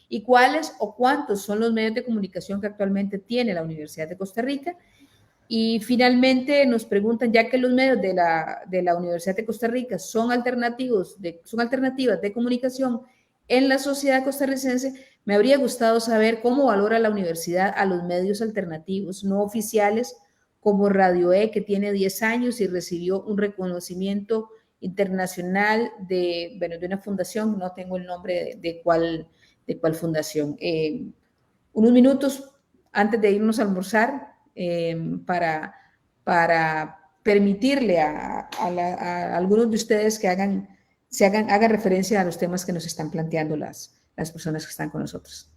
y cuáles o cuántos son los medios de comunicación que actualmente tiene la Universidad de Costa Rica. Y finalmente nos preguntan, ya que los medios de la Universidad de Costa Rica son alternativas de comunicación en la sociedad costarricense, me habría gustado saber cómo valora la universidad a los medios alternativos no oficiales como Radio E, que tiene 10 años y recibió un reconocimiento internacional de una fundación, no tengo el nombre de cuál fundación. Unos minutos antes de irnos a almorzar para permitirle a algunos de ustedes que hagan referencia a los temas que nos están planteando las personas que están con nosotros.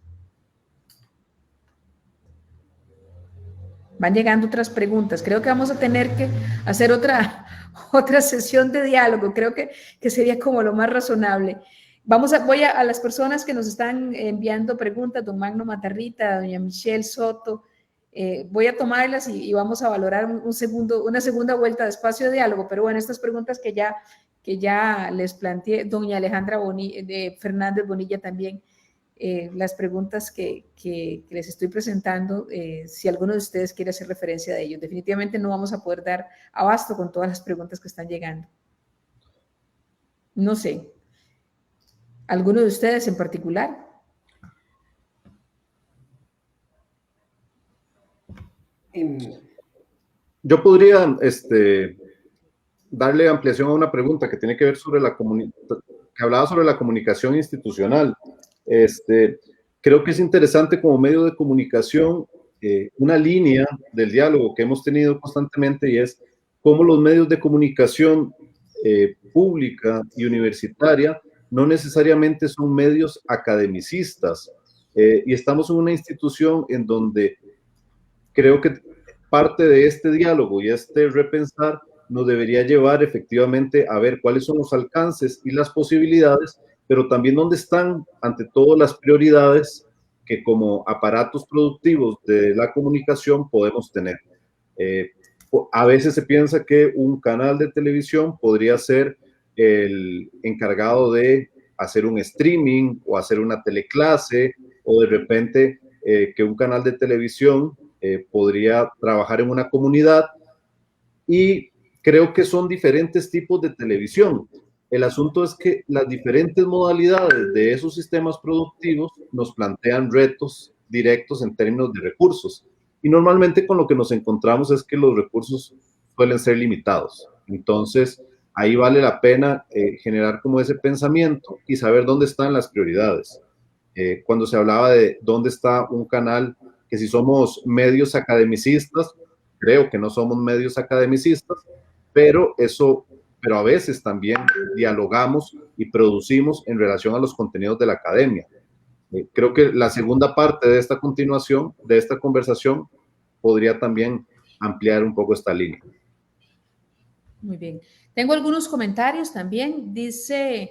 Van llegando otras preguntas. Creo que vamos a tener que hacer otra sesión de diálogo. Creo que sería como lo más razonable. Voy a las personas que nos están enviando preguntas, don Magno Matarrita, doña Michelle Soto, voy a tomarlas y vamos a valorar una segunda vuelta de espacio de diálogo. Pero bueno, estas preguntas que ya les planteé, doña Alejandra Fernández Bonilla también, las preguntas que les estoy presentando, si alguno de ustedes quiere hacer referencia a ellos. Definitivamente no vamos a poder dar abasto con todas las preguntas que están llegando. No sé. ¿Alguno de ustedes en particular? Yo podría darle ampliación a una pregunta que tiene que ver sobre que hablaba sobre la comunicación institucional. Creo que es interesante como medio de comunicación una línea del diálogo que hemos tenido constantemente, y es cómo los medios de comunicación pública y universitaria no necesariamente son medios academicistas, y estamos en una institución en donde creo que parte de este diálogo y este repensar nos debería llevar efectivamente a ver cuáles son los alcances y las posibilidades, pero también dónde están, ante todo, las prioridades que como aparatos productivos de la comunicación podemos tener. A veces se piensa que un canal de televisión podría ser el encargado de hacer un streaming o hacer una teleclase, o de repente que un canal de televisión podría trabajar en una comunidad, y creo que son diferentes tipos de televisión. El asunto es que las diferentes modalidades de esos sistemas productivos nos plantean retos directos en términos de recursos, y normalmente con lo que nos encontramos es que los recursos suelen ser limitados. Entonces, ahí vale la pena generar como ese pensamiento y saber dónde están las prioridades. Cuando se hablaba de dónde está un canal, que si somos medios academicistas, creo que no somos medios academicistas, pero a veces también dialogamos y producimos en relación a los contenidos de la academia. Creo que la segunda parte de esta continuación, de esta conversación, podría también ampliar un poco esta línea. Muy bien. Tengo algunos comentarios también. Dice,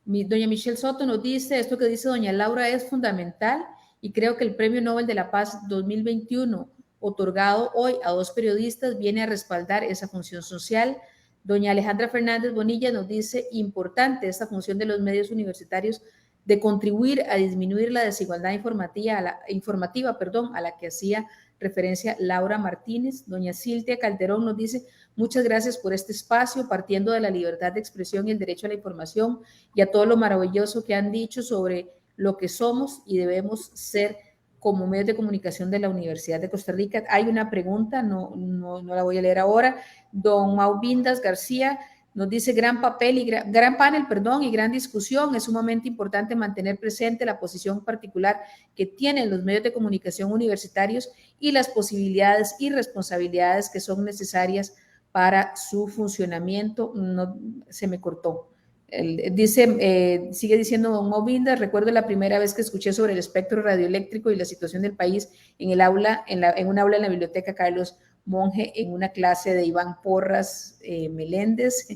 doña Michelle Soto nos dice, esto que dice doña Laura es fundamental, y creo que el Premio Nobel de la Paz 2021, otorgado hoy a 2 periodistas, viene a respaldar esa función social. Doña Alejandra Fernández Bonilla nos dice, importante esta función de los medios universitarios de contribuir a disminuir la desigualdad informativa, a la que hacía referencia Laura Martínez. Doña Silvia Calderón nos dice, muchas gracias por este espacio, partiendo de la libertad de expresión y el derecho a la información, y a todo lo maravilloso que han dicho sobre lo que somos y debemos ser como medios de comunicación de la Universidad de Costa Rica. Hay una pregunta, no la voy a leer ahora. Don Mauvindas García nos dice, gran panel, y gran discusión. Es sumamente importante mantener presente la posición particular que tienen los medios de comunicación universitarios y las posibilidades y responsabilidades que son necesarias para su funcionamiento. No, se me cortó. Sigue diciendo don Movinda, recuerdo la primera vez que escuché sobre el espectro radioeléctrico y la situación del país en un aula en la biblioteca Carlos Monge, en una clase de Iván Porras Meléndez,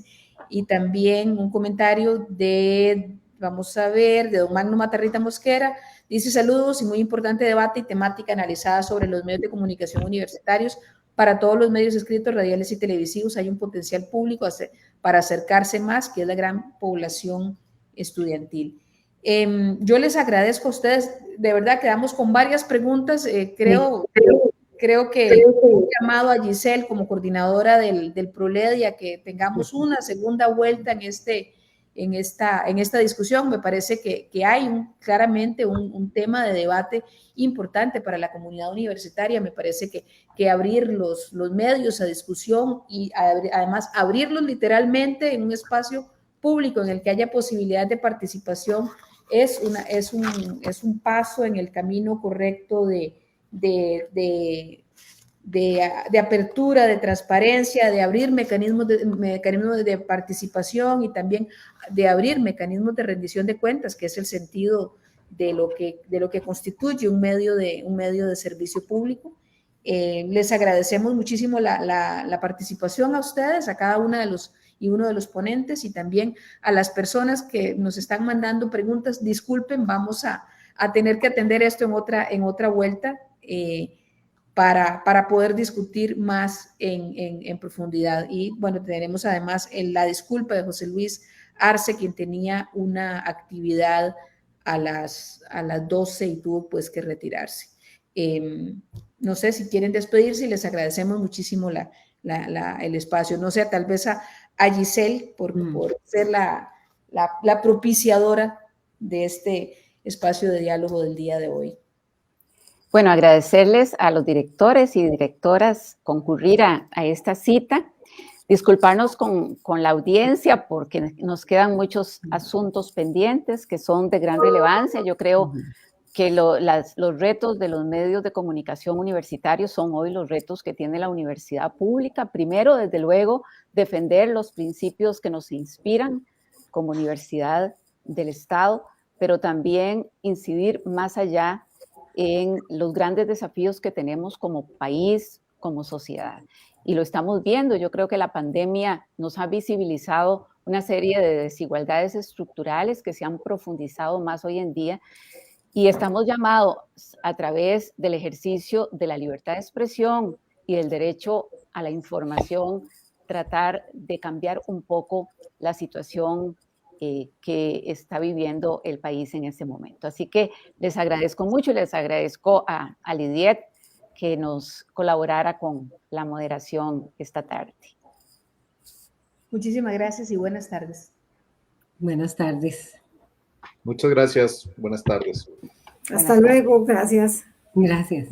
y también un comentario de don Magno Matarrita Mosquera. Dice, saludos y muy importante debate y temática analizada sobre los medios de comunicación universitarios. Para todos los medios escritos, radiales y televisivos hay un potencial público para acercarse más, que es la gran población estudiantil. Yo les agradezco a ustedes, de verdad quedamos con varias preguntas. Creo que un llamado a Giselle como coordinadora del PROLEDI a que tengamos una segunda vuelta en esta discusión. Me parece que hay claramente un tema de debate importante para la comunidad universitaria. Me parece que abrir los medios a discusión y además abrirlos literalmente en un espacio público en el que haya posibilidad de participación es un paso en el camino correcto de apertura, de transparencia, de abrir mecanismos de participación, y también de abrir mecanismos de rendición de cuentas, que es el sentido de lo que constituye un medio de servicio público. Les agradecemos muchísimo la participación a ustedes, a cada uno de los ponentes, y también a las personas que nos están mandando preguntas. Disculpen, vamos a tener que atender esto en otra vuelta, para poder discutir más en profundidad. Y bueno, tenemos además la disculpa de José Luis Arce, quien tenía una actividad a las 12 y tuvo pues que retirarse. No sé si quieren despedirse, y les agradecemos muchísimo el espacio. No sé, tal vez a a Giselle por ser la propiciadora de este espacio de diálogo del día de hoy. Bueno, agradecerles a los directores y directoras concurrir a esta cita. Disculparnos con la audiencia porque nos quedan muchos asuntos pendientes que son de gran relevancia. Yo creo que los retos de los medios de comunicación universitarios son hoy los retos que tiene la universidad pública. Primero, desde luego, defender los principios que nos inspiran como universidad del Estado, pero también incidir más allá en los grandes desafíos que tenemos como país, como sociedad. Y lo estamos viendo. Yo creo que la pandemia nos ha visibilizado una serie de desigualdades estructurales que se han profundizado más hoy en día. Y estamos llamados a través del ejercicio de la libertad de expresión y del derecho a la información, tratar de cambiar un poco la situación que está viviendo el país en este momento. Así que les agradezco mucho y les agradezco a Lidiet que nos colaborara con la moderación esta tarde. Muchísimas gracias y buenas tardes. Buenas tardes. Muchas gracias. Buenas tardes. Hasta luego. Gracias. Gracias.